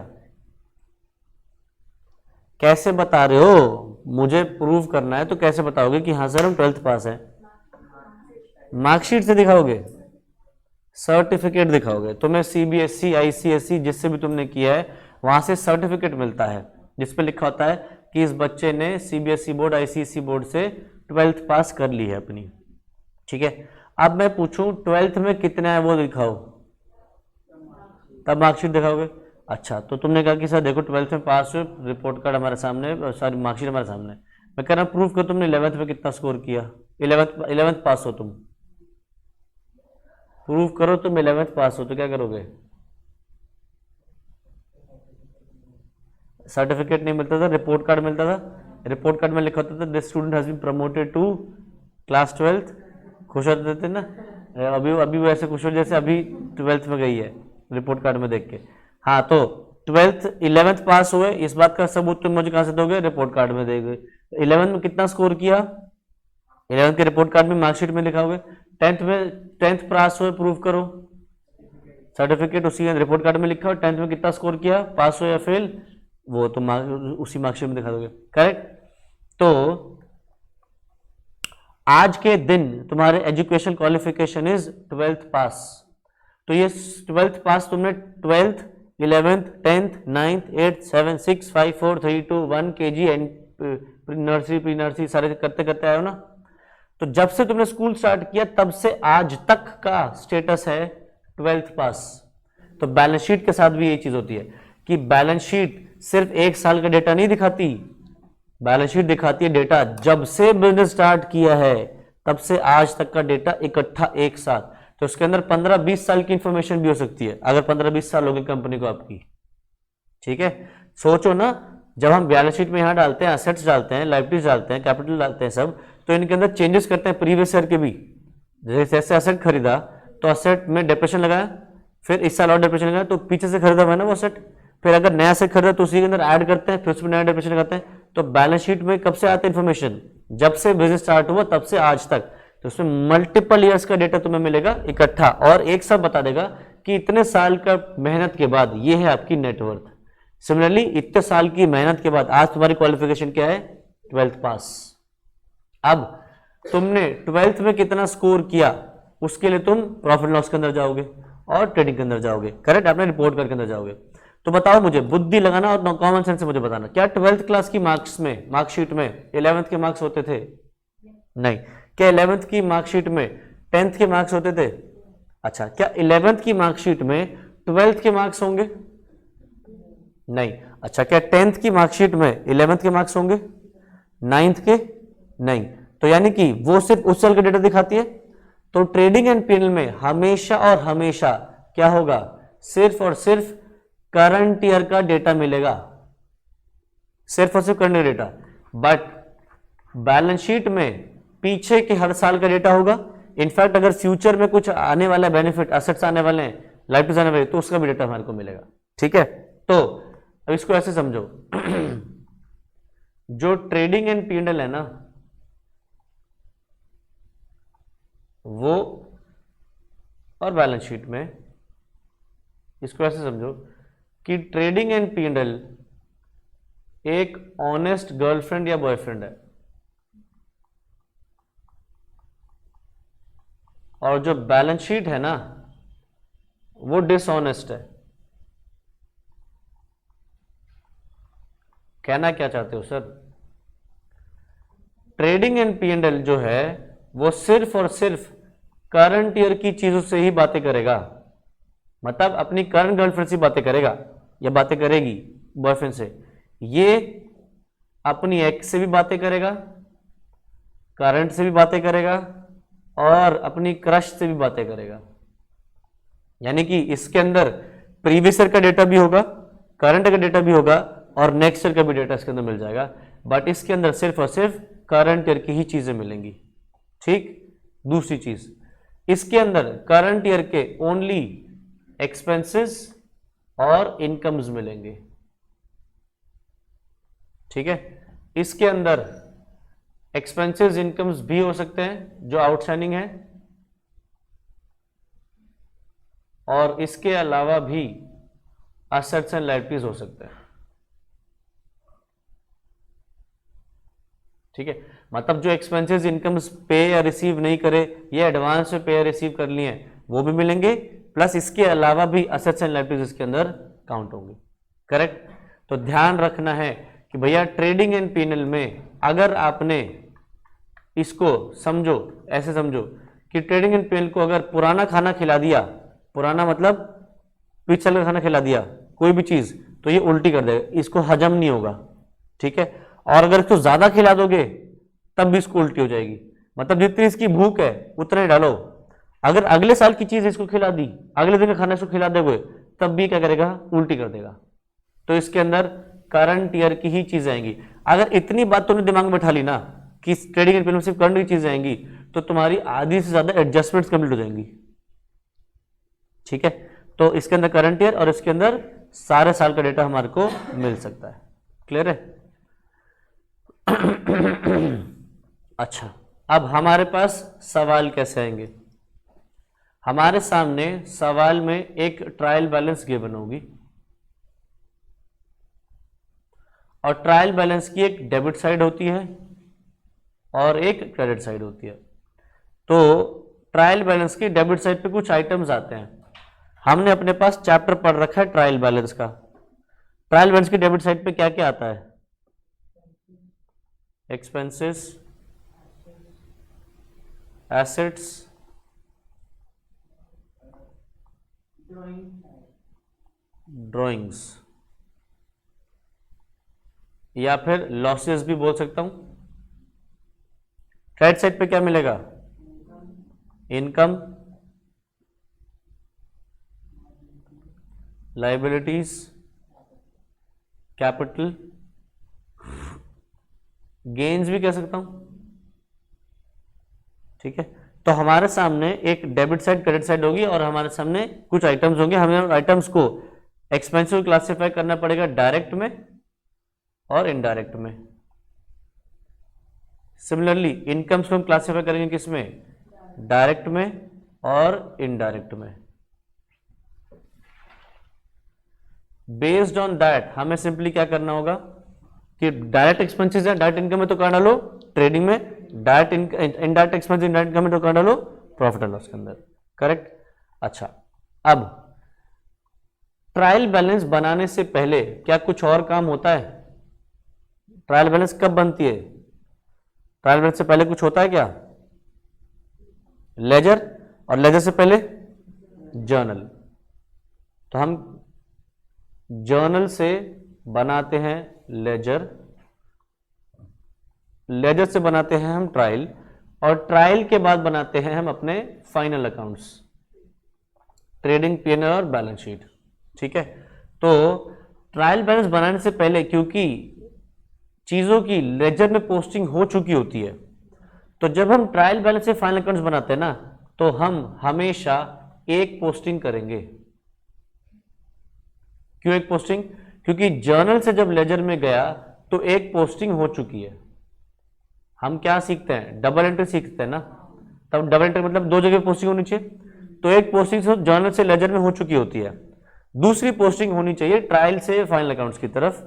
कैसे बता रहे हो? मुझे प्रूव करना है तो कैसे बताओगे कि हाँ सर हम 12th पास है? मार्कशीट से दिखाओगे, सर्टिफिकेट दिखाओगे। तुम्हें सीबीएसई, आईसीएसई जिससे भी तुमने किया है वहां से सर्टिफिकेट मिलता है जिसपे लिखा होता है कि इस बच्चे ने सीबीएसई बोर्ड, आईसीएसई बोर्ड से 12th पास कर ली है अपनी। ठीक है, अब मैं पूछूं 12th में कितना है वो दिखाओ, तब मार्कशीट दिखाओगे। अच्छा, तो तुमने कहा कि सर देखो 12th में पास हुए, रिपोर्ट कार्ड हमारे सामने, सॉरी मार्कशीट हमारे सामने। मैं कह रहा हूँ प्रूफ करो तुमने 11th में कितना स्कोर किया। 11th पास हो तुम, प्रूफ करो तुम 11th पास हो, तो क्या करोगे? सर्टिफिकेट नहीं मिलता था, रिपोर्ट कार्ड मिलता था। रिपोर्ट कार्ड में लिखा होता था this student has been promoted to class 12th। खुश होते थे ना? अभी अभी वैसे खुश हो जैसे अभी 12th में गई है, रिपोर्ट कार्ड में देख के। हाँ, तो 12th 11th पास हुए, इस बात का सबूत तुम मुझे कहां से दोगे? रिपोर्ट कार्ड में देगे। 11th में कितना स्कोर किया, 11th के रिपोर्ट कार्ड में, मार्कशीट में लिखाओगे। 10th में 10th पास हुए, प्रूव करो, सर्टिफिकेट उसी रिपोर्ट कार्ड में लिखा हो। 10th में कितना स्कोर किया, पास हो या फेल, वो तुम उसी मार्कशीट में दिखा दोगे। करेक्ट? तो आज के दिन तुम्हारे एजुकेशन क्वालिफिकेशन इज 12th पास। तो ये 12th पास तुमने 12th, 11th, 10th, 9th, 8th, 7, 6, 5, 4, 3, 2, 1 KG and nursery, pre nursery सारे करते करते आए हो ना। तो जब से तुमने स्कूल स्टार्ट किया तब से आज तक का स्टेटस है 12th पास। तो बैलेंस शीट के साथ भी यही चीज होती है कि बैलेंस शीट सिर्फ एक साल का डेटा नहीं दिखाती, बैलेंस शीट दिखाती है डेटा जब से बिजनेस स्टार्ट किया है तब से आज तक का डेटा इकट्ठा एक साथ। तो उसके अंदर 15-20 साल की इंफॉर्मेशन भी हो सकती है, अगर 15-20 साल हो गए कंपनी को आपकी। ठीक है, सोचो ना, जब हम बैलेंस शीट में यहां डालते हैं, असेट्स डालते हैं, लायबिलिटीज डालते हैं, कैपिटल डालते हैं सब, तो इनके अंदर चेंजेस करते हैं प्रीवियस ईयर के भी। जैसे असेट खरीदा तो असेट में डिप्रेशन लगाया, फिर इस साल और डिप्रेशन लगाया, तो पीछे से खरीदा हुआ ना वो असेट, फिर अगर नया असेट खरीदा तो उसी के अंदर ऐड करते हैं, फिर उसमें नया डिप्रेशन लगाते हैं। तो बैलेंस शीट में कब से आता है इन्फॉर्मेशन? जब से बिजनेस स्टार्ट हुआ तब से आज तक। तो उसमें मल्टीपल ईयर्स का डेटा तुम्हें मिलेगा इकट्ठा, और एक साथ बता देगा कि इतने साल का मेहनत के बाद ये है आपकी नेटवर्थ। सिमिलरली इतने साल की मेहनत के बाद आज तुम्हारी क्वालिफिकेशन क्या है? 12th पास। अब तुमने 12th में कितना स्कोर किया, उसके लिए तुम प्रॉफिट लॉस के अंदर जाओगे और ट्रेडिंग के अंदर जाओगे। करेक्ट? आपने रिपोर्ट करके अंदर जाओगे। तो बताओ मुझे, बुद्धि लगाना और कॉमन सेंस से मुझे बताना, क्या 12th क्लास की मार्क्स में, मार्कशीट में 11th के मार्क्स होते थे? नहीं। क्या 11th की मार्कशीट में 10th के मार्क्स होते थे? अच्छा, क्या 11th की मार्कशीट में 12th के मार्क्स होंगे? नहीं। अच्छा, क्या 10th की मार्कशीट में 11th के मार्क्स होंगे? 9th के? नहीं। तो यानी कि वो सिर्फ उस साल का डेटा दिखाती है। तो ट्रेडिंग एंड पीएनएल में हमेशा और हमेशा क्या होगा? सिर्फ और सिर्फ करंट ईयर का डेटा मिलेगा, सिर्फ और सिर्फ current year data. But balance sheet में पीछे के हर साल का डेटा होगा। इनफैक्ट अगर फ्यूचर में कुछ आने वाला है, बेनिफिट असेट्स आने वाले हैं, लाइबिलिटीज आने वाली, तो उसका भी डेटा हमारे को मिलेगा। ठीक है, तो अब इसको ऐसे समझो जो ट्रेडिंग एंड पीएनएल है ना, वो और बैलेंस शीट में, इसको ऐसे समझो कि ट्रेडिंग एंड पीएनएल एक ऑनेस्ट गर्लफ्रेंड या बॉयफ्रेंड है। और जो बैलेंस शीट है ना वो डिसऑनेस्ट है। कहना क्या चाहते हो सर? ट्रेडिंग एंड P&L जो है वो सिर्फ और सिर्फ करंट ईयर की चीजों से ही बातें करेगा, मतलब अपनी करंट गर्लफ्रेंड से बातें करेगा या बातें करेगी बॉयफ्रेंड से। ये अपनी एक्स से भी बातें करेगा, करंट से भी बातें करेगा और अपनी क्रश से भी बातें करेगा। यानी कि इसके अंदर प्रीवियस ईयर का डेटा भी होगा, करंट का डेटा भी होगा और नेक्स्ट ईयर का भी डेटा इसके अंदर मिल जाएगा, बट इसके अंदर सिर्फ और सिर्फ करंट ईयर की ही चीजें मिलेंगी। ठीक। दूसरी चीज, इसके अंदर करंट ईयर के ओनली एक्सपेंसेस और इनकम्स मिलेंगे। ठीक है। इसके अंदर एक्सपेंसेस इनकम्स भी हो सकते हैं जो आउटस्टैंडिंग है, और इसके अलावा भी असेट्स एंड लायबिलिटीज हो सकते हैं। ठीक है। मतलब जो एक्सपेंसेस इनकम्स पे या रिसीव नहीं करे, ये एडवांस में पे या रिसीव कर लिए हैं, वो भी मिलेंगे, प्लस इसके अलावा भी असेट्स एंड लायबिलिटीज इसके अंदर काउंट होंगे। करेक्ट। तो ध्यान रखना है कि भैया ट्रेडिंग एंड P&L में अगर आपने इसको समझो, ऐसे समझो कि ट्रेडिंग एंड P&L को अगर पुराना खाना खिला दिया, पुराना मतलब पिछले का खाना खिला दिया कोई भी चीज, तो ये उल्टी कर देगा, इसको हजम नहीं होगा। ठीक है। और अगर इसको ज्यादा खिला दोगे तब भी इसको उल्टी हो जाएगी, मतलब जितनी इसकी भूख है उतना ही डालो। अगर अगले साल की चीज इसको खिला दी, अगले दिन का खाना इसको खिला दोगे, तब भी क्या करेगा? उल्टी कर देगा। तो इसके अंदर करंट ईयर की ही चीजें आएंगी। अगर इतनी बात तुमने दिमाग में बैठा ली ना कि ट्रेडिंग एंड P&L में सिर्फ करंट की चीजें आएंगी, तो तुम्हारी आधी से ज्यादा एडजस्टमेंट्स कंप्लीट हो जाएंगी। ठीक है। तो इसके अंदर करंट ईयर और इसके अंदर सारे साल का डेटा हमारे को मिल सकता है। क्लियर है? अच्छा, अब हमारे पास सवाल कैसे आएंगे? हमारे सामने सवाल में एक ट्रायल बैलेंस गिवन होगी और ट्रायल बैलेंस की एक डेबिट साइड होती है और एक क्रेडिट साइड होती है। तो ट्रायल बैलेंस की डेबिट साइड पे कुछ आइटम्स आते हैं। हमने अपने पास चैप्टर पढ़ रखा है ट्रायल बैलेंस का। ट्रायल बैलेंस की डेबिट साइड पे क्या क्या आता है? एक्सपेंसेस, एसेट्स, ड्राइंग्स, या फिर लॉसेस भी बोल सकता हूं। क्रेडिट साइड पे क्या मिलेगा? इनकम, लायबिलिटीज, कैपिटल, गेन्स भी कह सकता हूं। ठीक है। तो हमारे सामने एक डेबिट साइड क्रेडिट साइड होगी और हमारे सामने कुछ आइटम्स होंगे। हमें आइटम्स को एक्सपेंसिव क्लासिफाई करना पड़ेगा डायरेक्ट में और इनडायरेक्ट में। सिमिलरली इनकम्स को हम क्लासिफाई करेंगे किसमें? डायरेक्ट में और इनडायरेक्ट में। बेस्ड ऑन दैट हमें सिंपली क्या करना होगा कि डायरेक्ट एक्सपेंसेस है डायरेक्ट इनकम में तो कहाँ डालो? ट्रेडिंग में। Direct indirect expenses indirect income में तो कहाँ डालो? प्रॉफिट एंड लॉस के अंदर। करेक्ट। अच्छा, अब ट्रायल बैलेंस बनाने से पहले क्या कुछ और काम होता है? ट्रायल बैलेंस कब बनती है? ट्रायल बैलेंस से पहले कुछ होता है क्या? लेजर, और लेजर से पहले जर्नल। तो हम जर्नल से बनाते हैं लेजर, लेजर से बनाते हैं हम ट्रायल, और ट्रायल के बाद बनाते हैं हम अपने फाइनल अकाउंट्स, ट्रेडिंग P&L और बैलेंस शीट। ठीक है। तो ट्रायल बैलेंस बनाने से पहले क्योंकि चीजों की लेजर में पोस्टिंग हो चुकी होती है, तो जब हम ट्रायल बैलेंस से फाइनल अकाउंट्स बनाते हैं ना, तो हम हमेशा एक पोस्टिंग करेंगे। क्यों एक पोस्टिंग? क्योंकि जर्नल से जब लेजर में गया तो एक पोस्टिंग हो चुकी है। हम क्या सीखते हैं? डबल एंट्री सीखते हैं ना। तब डबल एंट्री मतलब दो जगह पोस्टिंग होनी चाहिए, तो एक पोस्टिंग जर्नल से लेजर में हो चुकी होती है, दूसरी पोस्टिंग होनी चाहिए ट्रायल से फाइनल अकाउंट्स की तरफ।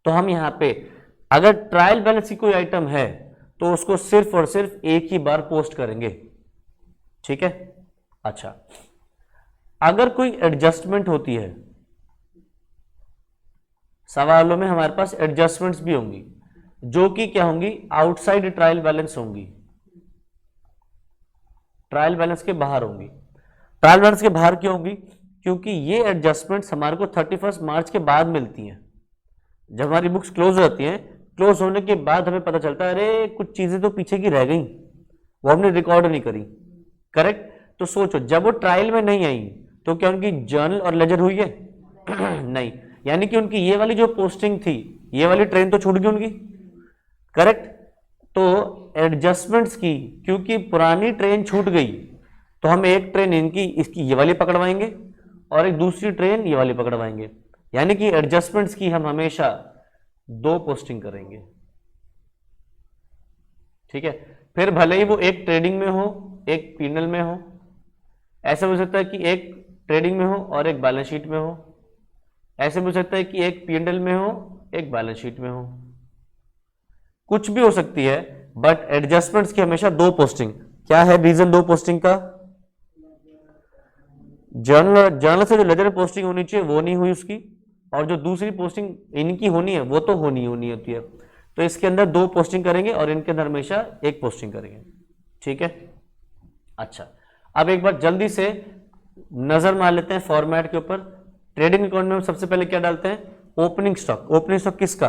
तो हम यहां पे अगर ट्रायल बैलेंस की कोई आइटम है तो उसको सिर्फ और सिर्फ एक ही बार पोस्ट करेंगे। ठीक है। अच्छा, अगर कोई एडजस्टमेंट होती है, सवालों में हमारे पास एडजस्टमेंट्स भी होंगी जो कि क्या होंगी, आउटसाइड ट्रायल बैलेंस होंगी, ट्रायल बैलेंस के बाहर होंगी। ट्रायल बैलेंस के बाहर क्यों होंगी? क्योंकि ये एडजस्टमेंट्स हमारे को 31 मार्च के बाद मिलती हैं। जब हमारी बुक्स क्लोज हो जाती हैं, क्लोज होने के बाद हमें पता चलता है अरे कुछ चीजें तो पीछे की रह गई, वो हमने रिकॉर्ड नहीं करी। करेक्ट। तो सोचो, जब वो ट्रायल में नहीं आई तो क्या उनकी जर्नल और लेजर हुई है? नहीं, यानी कि उनकी ये वाली जो पोस्टिंग थी, ये वाली ट्रेन तो छूट गई उनकी। करेक्ट। तो एडजस्टमेंट्स की, क्योंकि पुरानी ट्रेन छूट गई तो हम एक ट्रेन इनकी इसकी ये वाली पकड़वाएंगे और एक दूसरी ट्रेन ये वाली पकड़वाएंगे, यानी कि एडजस्टमेंट्स की हम हमेशा 2 पोस्टिंग करेंगे। ठीक है। फिर भले ही वो एक ट्रेडिंग में हो, एक पीनल में हो, ऐसा हो सकता है कि एक ट्रेडिंग में हो और एक बैलेंस शीट में हो, ऐसे भी हो सकता है कि एक पीएनएल में हो, एक बैलेंस शीट में हो, कुछ भी हो सकती है, बट एडजस्टमेंट्स की हमेशा 2 पोस्टिंग। क्या है रीजन 2 पोस्टिंग का? जर्नल से जो लेजर पोस्टिंग होनी चाहिए वो नहीं हुई उसकी, और जो दूसरी पोस्टिंग इनकी होनी है वो तो होनी होती है। तो इसके अंदर 2 पोस्टिंग करेंगे और इनके अंदर हमेशा 1 पोस्टिंग करेंगे। ठीक है। अच्छा, अब एक बार जल्दी से नजर मार लेते हैं फॉर्मेट के ऊपर। ट्रेडिंग अकाउंट में हम सबसे पहले क्या डालते हैं? Opening stock. ओपनिंग स्टॉक किसका?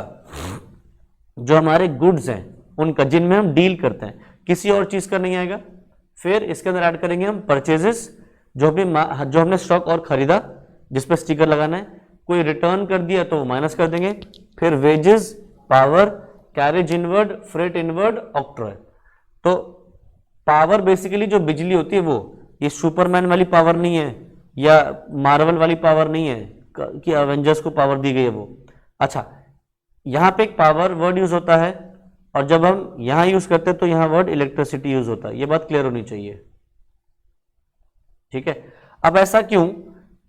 जो हमारे गुड्स हैं उनका, जिनमें हम डील करते हैं, किसी और चीज का नहीं आएगा। फिर इसके अंदर ऐड करेंगे हम परचेजेस, जो हमने स्टॉक और खरीदा, जिस पे स्टिकर लगाना है। कोई रिटर्न कर दिया तो माइनस कर देंगे। फिर wages, power, carriage inward, freight inward, octroi. तो पावर बेसिकली जो बिजली होती है वो, ये सुपरमैन वाली पावर नहीं है या मार्वल वाली पावर नहीं है कि एवेंजर्स को पावर दी गई है वो। अच्छा, यहां पे एक पावर वर्ड यूज होता है और जब हम यहां यूज करते हैं तो यहां वर्ड इलेक्ट्रिसिटी यूज होता है। ये बात क्लियर होनी चाहिए। ठीक है। अब ऐसा क्यों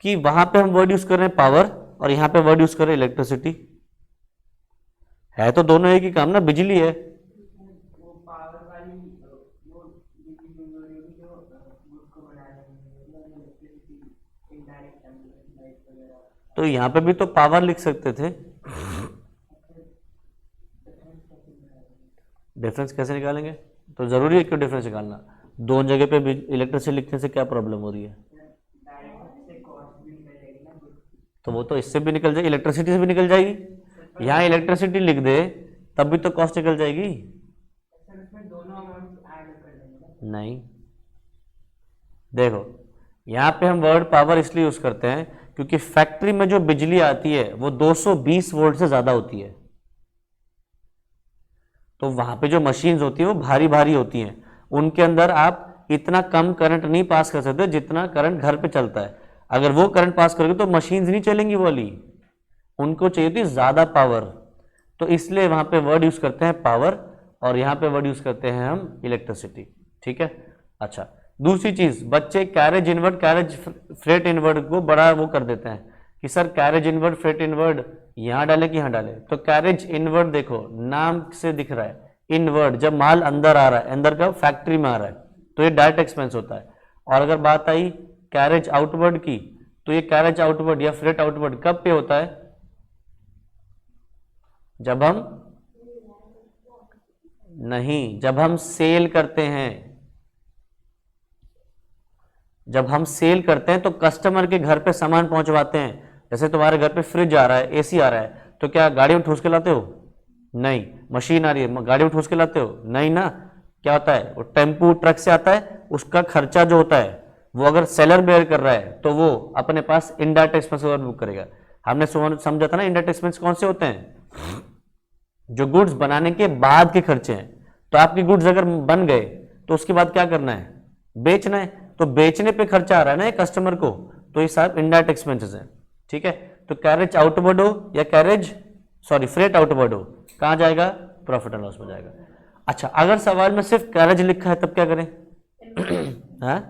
कि वहां पे हम वर्ड यूज कर रहे हैं पावर और यहां पे वर्ड यूज कर रहे हैं इलेक्ट्रिसिटी? है तो दोनों एक ही काम ना, बिजली है। तो यहां पे भी तो पावर लिख सकते थे। डिफरेंस कैसे निकालेंगे? तो जरूरी है क्यों डिफरेंस निकालना? दोनों जगह पे इलेक्ट्रिसिटी लिखने से क्या प्रॉब्लम हो रही है? तो वो तो इससे भी निकल जाएगी, इलेक्ट्रिसिटी से भी निकल जाएगी। यहाँ इलेक्ट्रिसिटी लिख दे तब भी तो कॉस्ट निकल जाएगी। नहीं, देखो यहाँ पे हम वर्ड पावर इसलिए यूज करते हैं क्योंकि फैक्ट्री में जो बिजली आती है वो 220 वोल्ट से ज्यादा होती है। तो वहां पे जो मशीन्स होती है वो भारी भारी होती हैं, उनके अंदर आप इतना कम करंट नहीं पास कर सकते जितना करंट घर पे चलता है। अगर वो करंट पास करोगे तो मशीन्स नहीं चलेंगी वो वाली, उनको चाहिए थी ज्यादा पावर। तो इसलिए वहां पे वर्ड यूज करते हैं पावर और यहाँ पे वर्ड यूज करते हैं हम इलेक्ट्रिसिटी। ठीक है। अच्छा, दूसरी चीज, बच्चे carriage inward, carriage freight inward को बड़ा वो कर देते हैं कि sir carriage inward, freight inward यहां डाले कि यहां डाले। तो कैरेज इनवर्ड देखो नाम से दिख रहा है, इनवर्ड जब माल अंदर आ रहा है, अंदर का फैक्ट्री में आ रहा है तो ये डायरेक्ट एक्सपेंस होता है। और अगर बात आई कैरेज आउटवर्ड की, तो ये कैरेज आउटवर्ड या फ्रेट आउटवर्ड कब पे होता है? जब हम नहीं, जब हम सेल करते हैं। जब हम सेल करते हैं तो कस्टमर के घर पे सामान पहुंचवाते हैं। जैसे तुम्हारे घर पे फ्रिज आ रहा है, एसी आ रहा है, तो क्या गाड़ी में ठूस के लाते हो? नहीं। मशीन आ रही है, गाड़ी में ठूस के लाते हो? नहीं ना। क्या होता है, वो टेम्पू ट्रक से आता है, उसका खर्चा जो होता है वो अगर सेलर बेयर कर रहा है तो वो अपने पास इनडायरेक्ट एक्सपेंस बुक करेगा। हमने समझा था ना इनडायरेक्ट एक्सपेंस कौन से होते हैं? जो गुड्स बनाने के बाद के खर्चे हैं। तो आपके गुड्स अगर बन गए तो उसके बाद क्या करना है? बेचना है। तो बेचने पे खर्चा आ रहा है ना कस्टमर को, तो ये सब इनडायरेक्ट एक्सपेंसेस हैं। ठीक है। तो कैरेज आउटवर्ड हो या फ्रेट आउटवर्ड हो, कहां जाएगा? प्रॉफिट एंड लॉस में जाएगा। अच्छा, अगर सवाल में सिर्फ कैरेज लिखा है तब क्या करें? हाँ,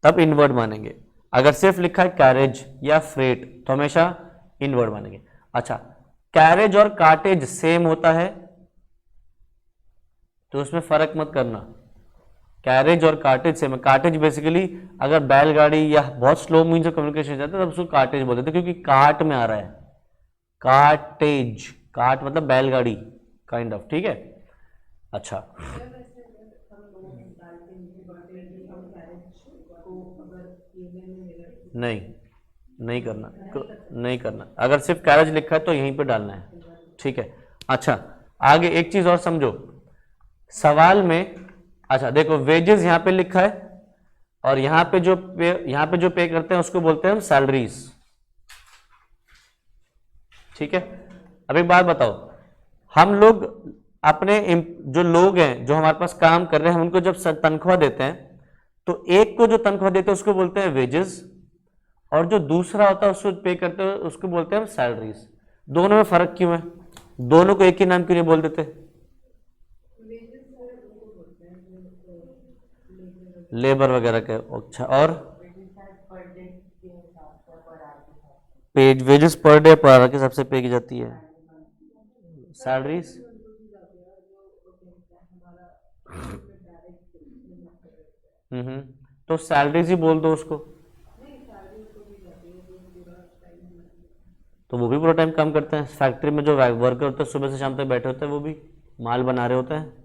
तब इनवर्ड मानेंगे। अगर सिर्फ लिखा है कैरेज या फ्रेट तो हमेशा इनवर्ड मानेंगे। अच्छा, कैरेज और कार्टेज सेम होता है तो उसमें फर्क मत करना। कैरेज और कार्टेज सेम है। कार्टेज बेसिकली अगर बैलगाड़ी या बहुत स्लो मीन्स ऑफ कम्युनिकेशन जाता है तब उसको कार्टेज बोलते थे, क्योंकि कार्ट में आ रहा है। कार्टेज, कार्ट मतलब बैलगाड़ी काइंड ऑफ, ठीक है। अच्छा, नहीं नहीं करना, नहीं करना। अगर सिर्फ कैरेज लिखा है तो यहीं पे डालना है, ठीक है। अच्छा, आगे एक चीज और समझो सवाल में। अच्छा देखो, वेजेस यहाँ पे लिखा है और यहाँ पे जो पे करते हैं उसको बोलते हैं हम सैलरीज, ठीक है। अब एक बात बताओ, हम लोग अपने जो लोग हैं जो हमारे पास काम कर रहे हैं, हम उनको जब तनख्वाह देते हैं तो एक को जो तनख्वाह देते हैं उसको बोलते हैं वेजेस, और जो दूसरा होता है उसको पे करते हैं उसको बोलते हैं हम सैलरीज। दोनों में फर्क क्यों है? दोनों को एक ही नाम क्यों नहीं बोल देते? लेबर वगैरह के। अच्छा, और page wages per day per hour के हिसाब से पे की जाती है। सैलरीज तो सैलरीज ही बोल दो उसको, तो वो भी पूरा टाइम काम करते हैं। फैक्ट्री में जो वर्कर होते हैं सुबह से शाम तक बैठे होते हैं वो भी माल बना रहे होते हैं।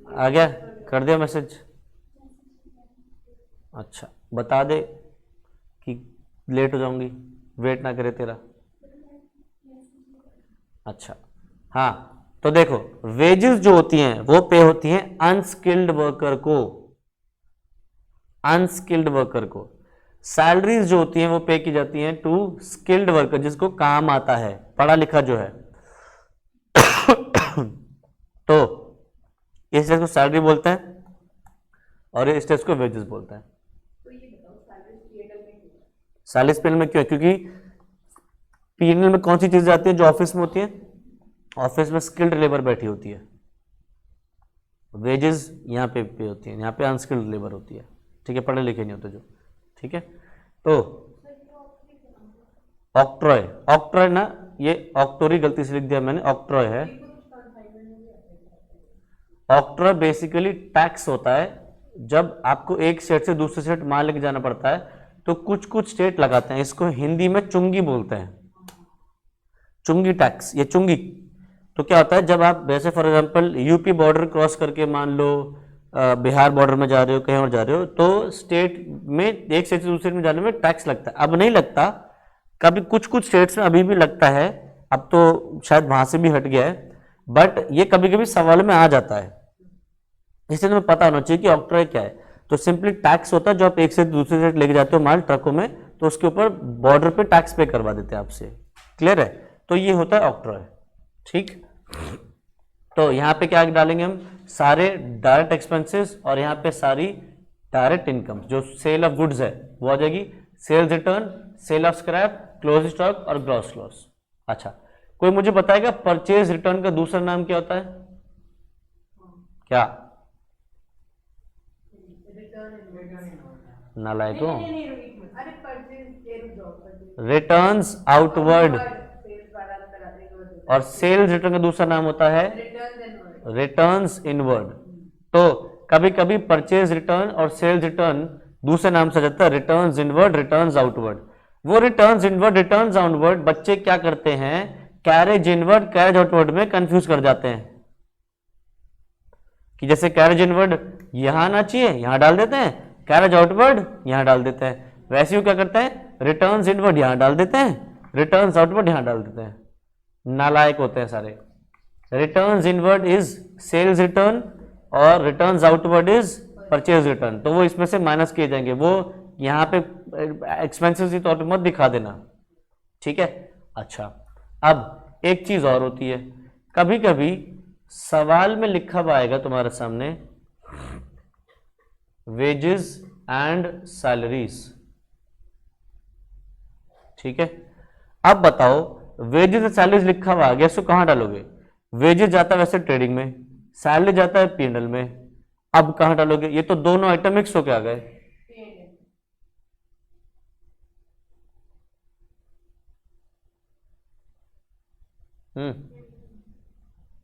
आ गया? कर दिया मैसेज? अच्छा, बता दे कि लेट हो जाऊंगी, वेट ना करे तेरा। अच्छा, हाँ तो देखो, वेजेस जो होती हैं वो पे होती हैं अनस्किल्ड वर्कर को, अनस्किल्ड वर्कर को। सैलरीज जो होती हैं वो पे की जाती हैं टू स्किल्ड वर्कर, जिसको काम आता है, पढ़ा लिखा जो है। तो इस टेस्ट को सैलरी बोलते हैं और इस टेस्ट को वेजेस बोलते हैं। तो ये बताओ सैलरीज पीएनएल में क्यों है? क्योंकि पीएनएल में कौन सी चीजें आती है जो ऑफिस में होती है? ऑफिस में स्किल्ड लेबर बैठी होती है, वेजेस यहाँ पे होती है, यहाँ पे अनस्किल्ड लेबर होती है, ठीक है, पढ़े लिखे नहीं होते जो, ठीक है। तो ऑक्ट्रॉय, ऑक्ट्रॉय ना, ये ऑक्टोरी गलती से लिख दिया मैंने, ऑक्ट्रॉय है। ऑक्ट्रॉय बेसिकली टैक्स होता है, जब आपको एक स्टेट से दूसरे स्टेट माल लेके जाना पड़ता है तो कुछ कुछ स्टेट लगाते हैं, इसको हिंदी में चुंगी बोलते हैं, चुंगी टैक्स, ये चुंगी। तो क्या होता है, जब आप वैसे for example UP border cross करके मान लो बिहार बॉर्डर में जा रहे हो, कहीं और जा रहे हो, तो स्टेट में एक स्टेट से दूसरे में जाने में टैक्स लगता है। अब नहीं लगता, कभी कुछ कुछ स्टेट्स में अभी भी लगता है, अब तो शायद वहां से भी हट गया है, बट ये कभी कभी सवाल में आ जाता है, इसलिए तुम्हें पता होना चाहिए कि ऑक्ट्रॉय क्या है। तो सिंपली टैक्स होता है जो आप एक से दूसरे स्टेट लेके जाते हो माल ट्रकों में, तो उसके ऊपर बॉर्डर पे टैक्स पे करवा देते हैं आपसे, क्लियर है? तो ये होता है ऑक्ट्रॉय, ठीक। तो यहाँ पे क्या डालेंगे हम? सारे डायरेक्ट एक्सपेंसेस और यहाँ पे सारी डायरेक्ट इनकम। जो सेल ऑफ गुड्स है वो आ जाएगी, sales return, sale of scrap, close stock और ग्रॉस लॉस। अच्छा, कोई मुझे बताएगा परचेज रिटर्न का दूसरा नाम क्या होता है? क्या? नालायकों, रिटर्न्स आउटवर्ड, और सेल्स रिटर्न का दूसरा नाम होता है रिटर्न्स इनवर्ड। तो कभी कभी परचेज रिटर्न और सेल्स रिटर्न दूसरे नाम से जाता है रिटर्न्स इनवर्ड, रिटर्न्स आउटवर्ड। वो रिटर्न्स इनवर्ड, रिटर्न्स आउटवर्ड बच्चे क्या करते हैं, कैरेज इनवर्ड कैरेज आउटवर्ड में कंफ्यूज कर जाते हैं, कि जैसे कैरेज इनवर्ड यहां आना चाहिए, यहां डाल देते हैं, कैरेज आउटवर्ड यहां डाल देते हैं। वैसे ही क्या करते हैं, रिटर्न्स इनवर्ड यहां डाल देते हैं, रिटर्न्स आउटवर्ड यहां डाल देते हैं। नालायक होते हैं सारे। Returns inward is sales return और returns outward is purchase return, तो वो इसमें से माइनस किए जाएंगे, वो यहाँ पे एक्सपेंसेस के तौर पे मत दिखा देना, ठीक है। अच्छा, अब एक चीज और होती है, कभी कभी सवाल में लिखा हुआ आएगा तुम्हारे सामने वेजेस एंड सैलरीज, ठीक है। अब बताओ, वेजेस एंड सैलरीज लिखा हुआ आ गया, इसको कहां डालोगे? वेजेस जाता है वैसे ट्रेडिंग में, सैलरी जाता है पीएनएल में, अब कहां डालोगे? ये तो दोनों आइटम मिक्स होके आ गए।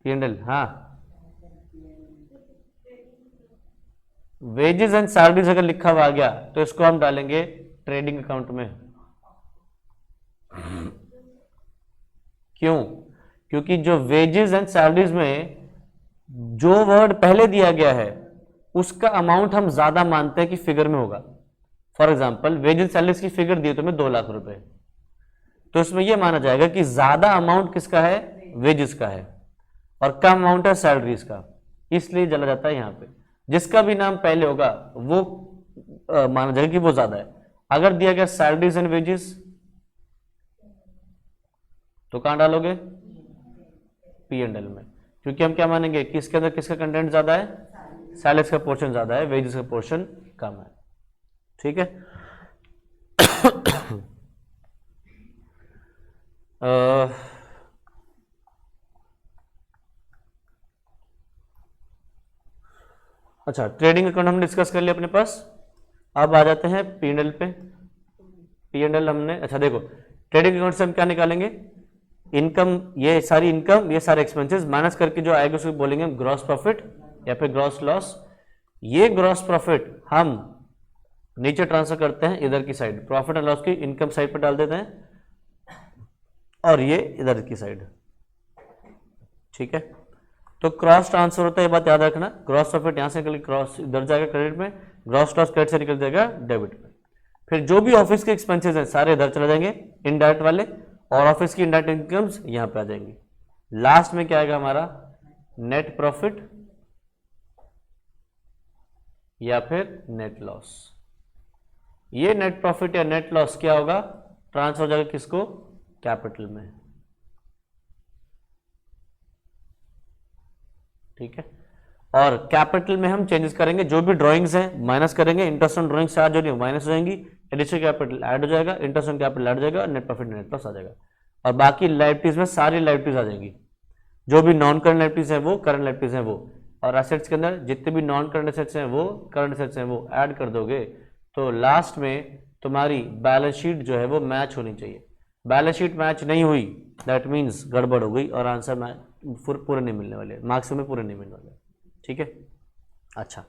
P&L, हाँ, वेजेस एंड सैलरीज अगर लिखा हुआ आ गया तो इसको हम डालेंगे ट्रेडिंग अकाउंट में। क्यों? क्योंकि जो वेजेस एंड सैलरीज में जो वर्ड पहले दिया गया है उसका अमाउंट हम ज्यादा मानते हैं कि फिगर में होगा। फॉर एग्जाम्पल वेजेस सैलरीज की फिगर दी तो मैं 2 लाख रुपए, तो इसमें यह माना जाएगा कि ज्यादा अमाउंट किसका है, वेजेस का है, और कम अमाउंट है सैलरीज का, इसलिए चला जाता है यहां पे। जिसका भी नाम पहले होगा वो माना जाएगा कि वो ज्यादा है। अगर दिया गया सैलरीज एंड वेजेस तो कहां डालोगे, P&L में, क्योंकि हम क्या मानेंगे कि इसके अंदर किसका कंटेंट ज्यादा है, सैलरीज का पोर्शन ज्यादा है, वेजेस का पोर्शन कम है। ठीक है। अच्छा, ट्रेडिंग अकाउंट हमने डिस्कस कर लिया अपने पास। अब आ जाते हैं P&L पे। P&L हमने, अच्छा देखो, ट्रेडिंग अकाउंट से हम क्या निकालेंगे, इनकम, ये सारी इनकम, ये सारे एक्सपेंसेस माइनस करके जो आएगा उसको बोलेंगे हम ग्रॉस प्रॉफिट या फिर ग्रॉस लॉस। ये ग्रॉस प्रॉफिट हम नीचे ट्रांसफर करते हैं इधर की साइड, प्रॉफिट एंड लॉस की इनकम साइड पर डाल देते हैं, और ये इधर की साइड। ठीक है, तो क्रॉस ट्रांसफर होता है, ये बात याद रखना। ग्रॉस प्रॉफिट यहां से निकल क्रॉस इधर जाएगा क्रेडिट में, ग्रॉस लॉस क्रेडिट से निकल जाएगा डेबिट में। फिर जो भी ऑफिस के एक्सपेंसेस हैं सारे इधर चले जाएंगे इनडायरेक्ट वाले, और ऑफिस की इनडायरेक्ट इनकम्स यहां पे आ जाएंगी। लास्ट में क्या आएगा हमारा, नेट प्रॉफिट या फिर नेट लॉस। ये नेट प्रॉफिट या नेट लॉस क्या होगा, ट्रांसफर हो जाएगा किसको, कैपिटल में। ठीक है, और कैपिटल में हम चेंजेस करेंगे, जो भी ड्राइंग्स हैं माइनस करेंगे, इंटरेस्ट ऑन ड्राइंग्स चार्ज हो रही है माइनस हो जाएंगी, एडिशनल कैपिटल ऐड हो जाएगा, इंटरेस्ट ऑन कैपिटल ऐड हो जाएगा, और नेट प्रॉफिट नेट लॉस आ जाएगा। और बाकी लाइबिलिटीज में सारी लाइबिलिटीज आ जाएंगी, जो भी नॉन करंट लाइबिलिटीज हैं वो, करंट लाइबिलिटीज हैं वो, और एसेट्स के अंदर जितने भी नॉन करंट एसेट्स हैं वो, करंट एसेट्स हैं वो ऐड कर दोगे, तो लास्ट में तुम्हारी बैलेंस शीट जो है वो मैच होनी चाहिए। बैलेंस शीट मैच नहीं हुई दैट मीन्स गड़बड़ हो गई, और आंसर पूरे नहीं मिलने वाले, मार्क्स में पूरे नहीं मिलने वाले। ठीक है। अच्छा,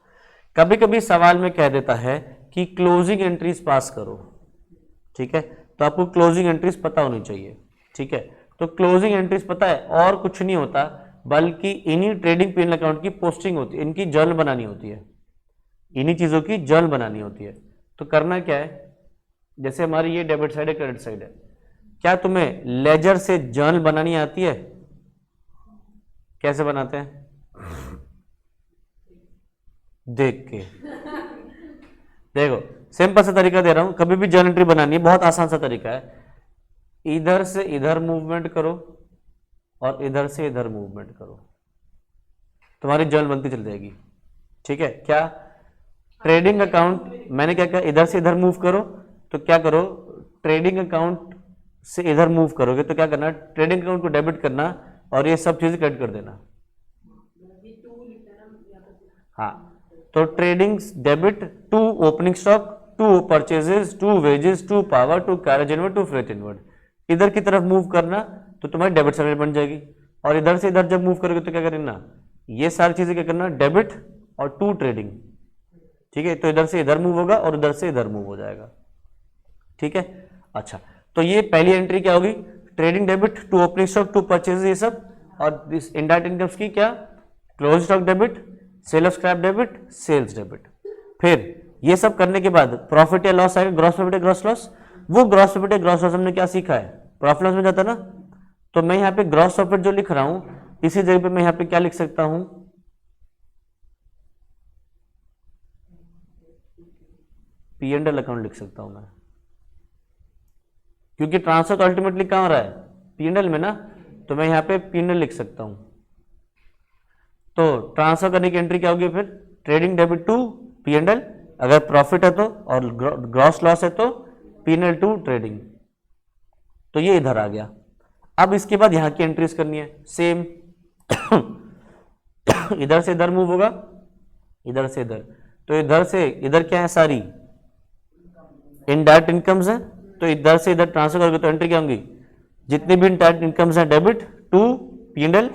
कभी कभी सवाल में कह देता है कि क्लोजिंग एंट्रीज पास करो। ठीक है, तो आपको क्लोजिंग एंट्रीज पता होनी चाहिए। ठीक है, तो क्लोजिंग एंट्रीज पता है और कुछ नहीं होता बल्कि इन्हीं ट्रेडिंग P&L अकाउंट की पोस्टिंग होती है, इनकी जर्नल बनानी होती है, इन्हीं चीजों की जर्नल बनानी होती है। तो करना क्या है, जैसे हमारी ये डेबिट साइड है, क्रेडिट साइड है, क्या तुम्हें लेजर से जर्नल बनानी आती है? कैसे बनाते हैं? देख के। देखो, सिंपल सा तरीका दे रहा हूं, कभी भी जर्नल एंट्री बनानी है, बहुत आसान सा तरीका है। इधर से इधर मूवमेंट करो और इधर से इधर मूवमेंट करो, तुम्हारी जर्नल बनती चल जाएगी। ठीक है, क्या ट्रेडिंग अकाउंट, मैंने क्या कहा, इधर से इधर मूव करो, तो क्या करो, ट्रेडिंग अकाउंट से इधर मूव करोगे तो क्या करना, ट्रेडिंग अकाउंट को डेबिट करना और ये सब चीजें कट कर देना। हाँ, तो trading debit to opening stock, to purchases, to wages, to power, to carriage inward, to freight inward, इधर की तरफ मूव करना तो तुम्हारी डेबिट साइड बन जाएगी। और इधर से इधर जब मूव करोगे तो क्या करना, ये सारी चीजें क्या करना, डेबिट और टू ट्रेडिंग। ठीक है, तो इधर से इधर मूव होगा और इधर से इधर मूव हो जाएगा। ठीक है, अच्छा, तो ये पहली एंट्री क्या होगी, trading debit to opening stock, to purchase, ये सब, और दिस इनडायरेक्ट इनकम्स की क्या, close stock debit, sale of scrap debit, sales debit. फिर ये सब करने के बाद प्रॉफिट या लॉस आएगा, ग्रॉस प्रॉफिट या ग्रॉस लॉस। वो ग्रॉस प्रॉफिट या ग्रॉस लॉस हमने क्या सीखा है, प्रॉफिट लॉस में जाता ना, तो मैं यहाँ पे ग्रॉस प्रॉफिट जो लिख रहा हूं इसी जगह पे मैं यहाँ पे क्या लिख सकता हूं, P&L अकाउंट लिख सकता हूं मैं, क्योंकि ट्रांसफर तो अल्टीमेटली कहां हो रहा है, P&L में ना, तो मैं यहाँ पे P&L लिख सकता हूं। तो ट्रांसफर करने की एंट्री क्या होगी फिर, ट्रेडिंग डेबिट टू P&L, अगर प्रॉफिट है तो, और ग्रॉस लॉस है तो P&L टू ट्रेडिंग, तो ये इधर आ गया। अब इसके बाद यहां की एंट्रीज करनी है सेम। इधर से इधर मूव होगा, इधर से इधर, तो इधर से इधर क्या है, सारी इनडायरेक्ट इनकम्स है, तो इधर से इधर ट्रांसफर करोगे तो एंट्री क्या होंगी, जितनी भी इनडायरेक्ट इनकम्स हैं डेबिट टू P&L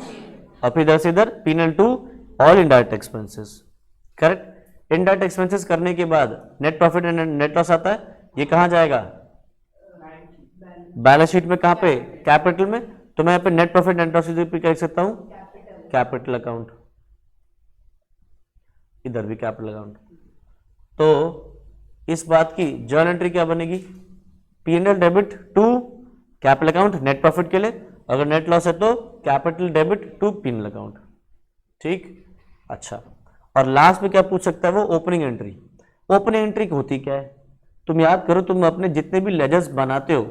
और फिर इधर से इधर P&L to all indirect expenses, correct. Indirect expenses करने के बाद net profit and net loss आता है, ये कहां जाएगा? बैलेंस शीट में। कहां पे? कैपिटल में। तो मैं यहाँ पे नेट प्रॉफिट नेट लॉस इधर पे क्या लिख सकता हूं? कैपिटल अकाउंट, इधर भी कैपिटल अकाउंट। तो इस बात की जर्नल एंट्री क्या बनेगी? P&L debit to capital account net profit के लिए, अगर नेट लॉस है तो capital debit to P&L account, ठीक। अच्छा, और लास्ट में क्या पूछ सकता है वो? Opening entry. ओपनिंग एंट्री होती क्या है? तुम याद करो, तुम अपने जितने भी लेजर्स बनाते हो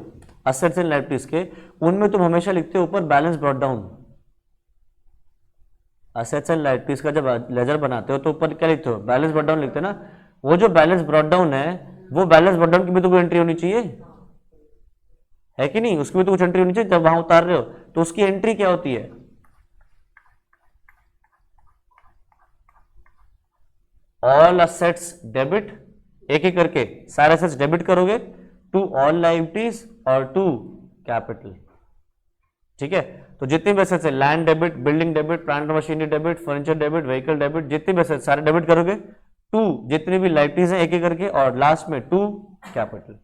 असेट्स एंड लायबिलिटीज के, उनमें तुम हमेशा लिखते हो ऊपर balance brought down. Assets and liabilities का जब लेजर बनाते हो तो ऊपर क्या लिखते हो? बैलेंस ब्रॉट डाउन लिखते हो ना। वो जो बैलेंस ब्रॉट डाउन है, वो बैलेंस ब्रॉट डाउन की भी तो कोई एंट्री होनी चाहिए, है कि नहीं? उसकी भी तो कुछ एंट्री होनी चाहिए जब वहां उतार रहे हो। तो उसकी एंट्री क्या होती है? ऑल असेट्स डेबिट, एक एक करके सारे असेट्स डेबिट करोगे टू ऑल लायबिलिटीज और टू कैपिटल, ठीक है। तो जितने भी असेट्स है, land debit, building debit, plant machinery debit, furniture debit, vehicle debit, जितने भी असेट्स सारे डेबिट करोगे टू जितनी भी लायबिलिटीज हैं एक एक करके, और लास्ट में टू कैपिटल।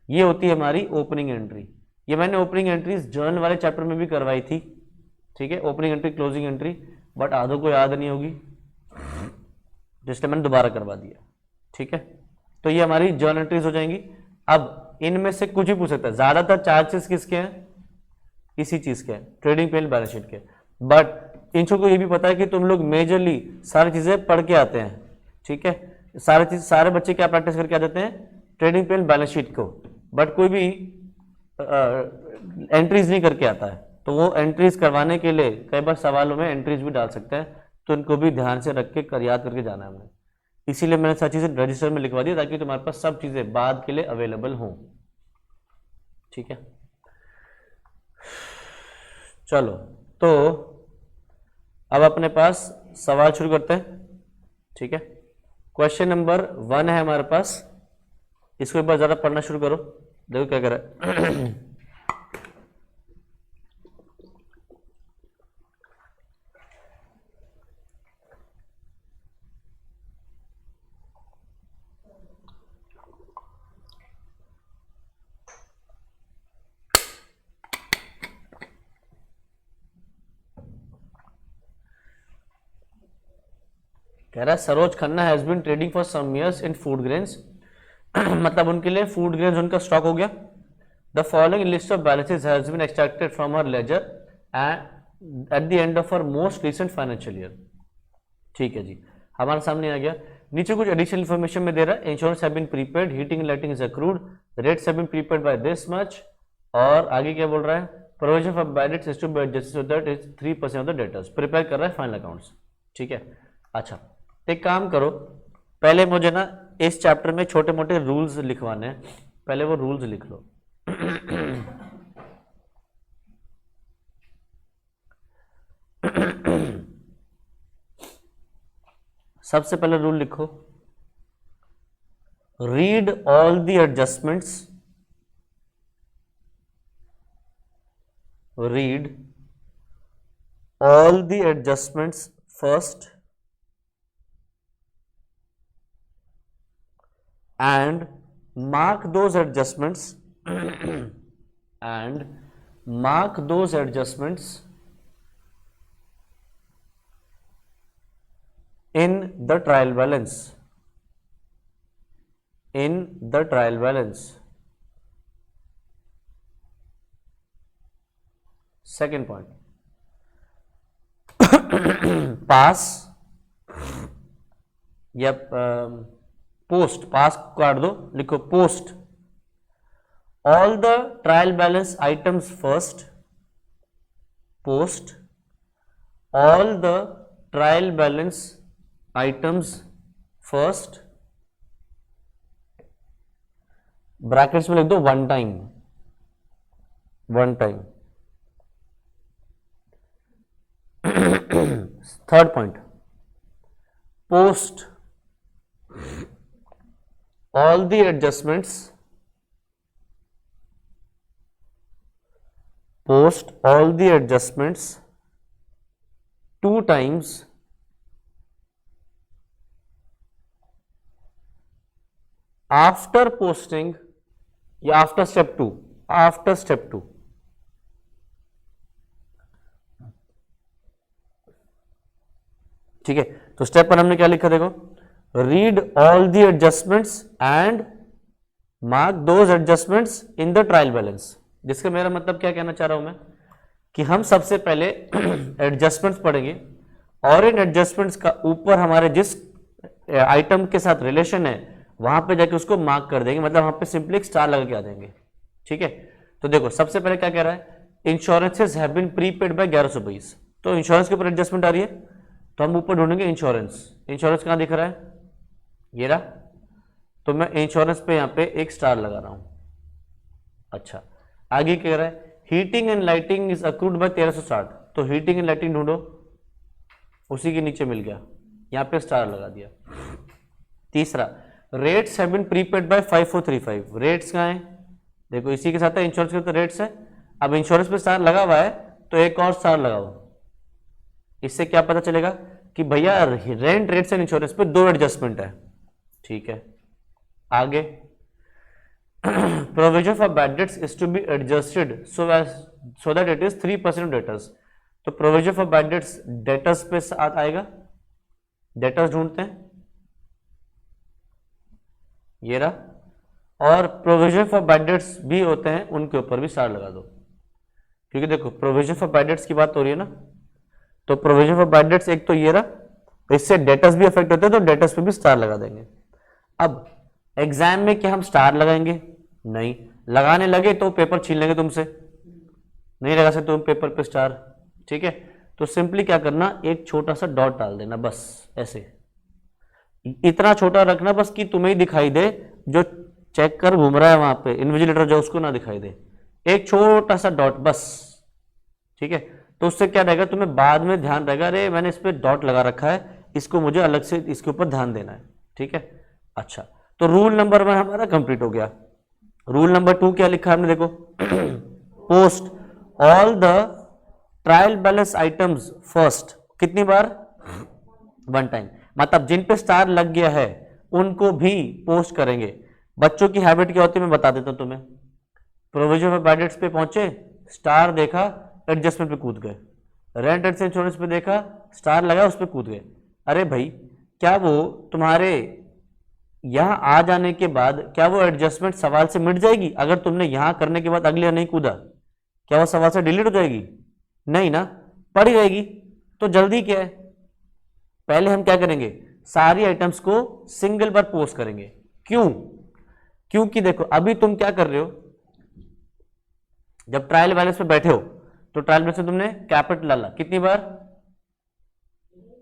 ये होती है हमारी ओपनिंग एंट्री। ये मैंने ओपनिंग एंट्रीज जर्नल वाले चैप्टर में भी करवाई थी, ठीक है, opening entry closing entry, but आधों को याद नहीं होगी, जिसलिए मैंने दोबारा करवा दिया, ठीक है। तो ये हमारी जर्नल एंट्रीज हो जाएंगी। अब इनमें से कुछ ही पूछ सकता है, ज्यादातर चार्जेस किसके हैं? इसी चीज के हैं, ट्रेडिंग पेन बैलेंस शीट के। बट इन को ये भी पता है कि तुम लोग मेजरली सारी चीजें पढ़ के आते हैं, ठीक है। सारे बच्चे क्या प्रैक्टिस करके आ जाते हैं? ट्रेडिंग पेन बैलेंस शीट को, बट कोई भी एंट्रीज नहीं करके आता है। तो वो एंट्रीज करवाने के लिए कई बार सवालों में एंट्रीज भी डाल सकते हैं, तो इनको भी ध्यान से रख के याद करके जाना है हमने। इसीलिए मैंने सारी चीजें रजिस्टर में लिखवा दी ताकि तुम्हारे पास सब चीजें बाद के लिए अवेलेबल हों, ठीक है। चलो, तो अब अपने पास सवाल शुरू करते हैं, ठीक है। क्वेश्चन नंबर 1 है हमारे पास, इसको एक बार जरा पढ़ना शुरू करो, देखो क्या कर रहा है। कह रहा है Saroj Khanna has been trading for some years in food grains. मतलब उनके लिए फूड ग्रेन्स उनका स्टॉक हो गया। The following list of balances has been extracted from her ledger and at the end of her most recent financial year. ठीक है जी, हमारे सामने आ गया। नीचे कुछ एडिशनल इन्फॉर्मेशन में दे रहा है, insurance have been prepaid, heating and lighting is accrued, rates have been prepaid by this much, और आगे क्या बोल रहा है? Provision for bad debts is to be adjusted so that is 3% of the debtors. Prepare कर रहा है final accounts, ठीक है। अच्छा, तो एक काम करो, पहले मुझे ना इस चैप्टर में छोटे मोटे रूल्स लिखवाने हैं, पहले वो रूल्स लिख लो। सबसे पहले रूल लिखो, read all the adjustments, read all the adjustments first and mark those adjustments and mark those adjustments in the trial balance, in the trial balance. Second point, pass, yep, post, pass काट दो, लिखो post all the trial balance items first, post all the trial balance items first, brackets में लिख दो one time, one time. Third point, post all the adjustments post all the adjustments 2 times after posting या after step 2, after step 2। ठीक है, तो step पर हमने क्या लिखा देखो, read all the adjustments and mark those adjustments in the trial balance. जिसका मेरा मतलब क्या कहना चाह रहा हूं मैं कि हम सबसे पहले एडजस्टमेंट्स पढ़ेंगे और इन एडजस्टमेंट्स का ऊपर हमारे जिस आइटम के साथ रिलेशन है वहां पे जाके उसको मार्क कर देंगे, मतलब वहां पे सिंपली एक स्टार लगा के आ देंगे। ठीक है, तो देखो सबसे पहले क्या कह रहा है, insurances have been prepaid by 1120। तो इंश्योरेंस के ऊपर एडजस्टमेंट आ रही है, तो हम ऊपर ढूंढेंगे इंश्योरेंस। इंश्योरेंस कहां दिख रहा है, ये रहा, तो मैं इंश्योरेंस पे यहां पे एक स्टार लगा रहा हूं। अच्छा, आगे कह रहा है heating and lighting is accrued by 1360। तो हीटिंग एंड लाइटिंग ढूंढो, उसी के नीचे मिल गया, यहां पे स्टार लगा दिया। तीसरा, rates have been prepaid by 5435। Rates कहां है, देखो इसी के साथ है, इंश्योरेंस के तो रेट्स है। अब इंश्योरेंस पे स्टार लगा हुआ है तो एक और स्टार लगाओ। इससे क्या पता चलेगा कि भैया रेंट, रेट्स एंड इंश्योरेंस पे 2 एडजस्टमेंट है। ठीक है, आगे provision for bad debts is to be adjusted so that it is 3% debtors. तो provision for bad debts debtors पे साथ आएगा, डेटर्स ढूंढते हैं, ये रहा। और प्रोविजन फॉर बैड डेट्स भी होते हैं, उनके ऊपर भी स्टार लगा दो, क्योंकि देखो प्रोविजन फॉर बैड डेट्स की बात हो रही है ना, तो प्रोविजन फॉर बैड डेट्स एक तो ये रहा, इससे डेटर्स भी अफेक्ट होते हैं, तो डेटर्स पे भी स्टार लगा देंगे। अब एग्जाम में क्या हम स्टार लगाएंगे, नहीं लगाने लगे तो पेपर छीन लेंगे तुमसे, नहीं लगा सकते तुम पेपर पे स्टार। ठीक है, तो सिंपली क्या करना, एक छोटा सा डॉट डाल देना, बस ऐसे इतना छोटा रखना बस कि तुम्हें ही दिखाई दे, जो चेक कर घूम रहा है वहां पे इन्विजिलेटर जो, उसको ना दिखाई दे, एक छोटा सा डॉट बस। ठीक है, तो उससे क्या रहेगा, तुम्हें बाद में ध्यान रहेगा, अरे मैंने इस पे डॉट लगा रखा है, इसको मुझे अलग से इसके ऊपर ध्यान देना है। ठीक है, अच्छा, तो रूल नंबर 1 हमारा कंप्लीट हो गया। रूल नंबर 2 क्या लिखा हमने देखो, post all the trial balance items first. कितनी बार, 1 टाइम, मतलब जिन पे स्टार लग गया है उनको भी पोस्ट करेंगे। बच्चों की हैबिट क्या होती है मैं बता देता हूं तुम्हें, प्रोविजन फॉर बैड डेट्स पे पहुंचे, स्टार देखा, एडजस्टमेंट पे कूद गए, रेंट एंड इंश्योरेंस पे देखा, स्टार लगा, उस पे कूद गए। अरे भाई, क्या वो तुम्हारे यहां आ जाने के बाद क्या वो एडजस्टमेंट सवाल से मिट जाएगी? अगर तुमने यहां करने के बाद अगले नहीं कूदा, क्या वो सवाल से डिलीट हो जाएगी? नहीं ना, पड़ी रहेगी। तो जल्दी क्या है, पहले हम क्या करेंगे, सारी आइटम्स को सिंगल बार पोस्ट करेंगे। क्यों? क्योंकि देखो अभी तुम क्या कर रहे हो, जब ट्रायल बैलेंस पे बैठे हो तो ट्रायल बैलेंस में तुमने कैपिटल डाला कितनी बार,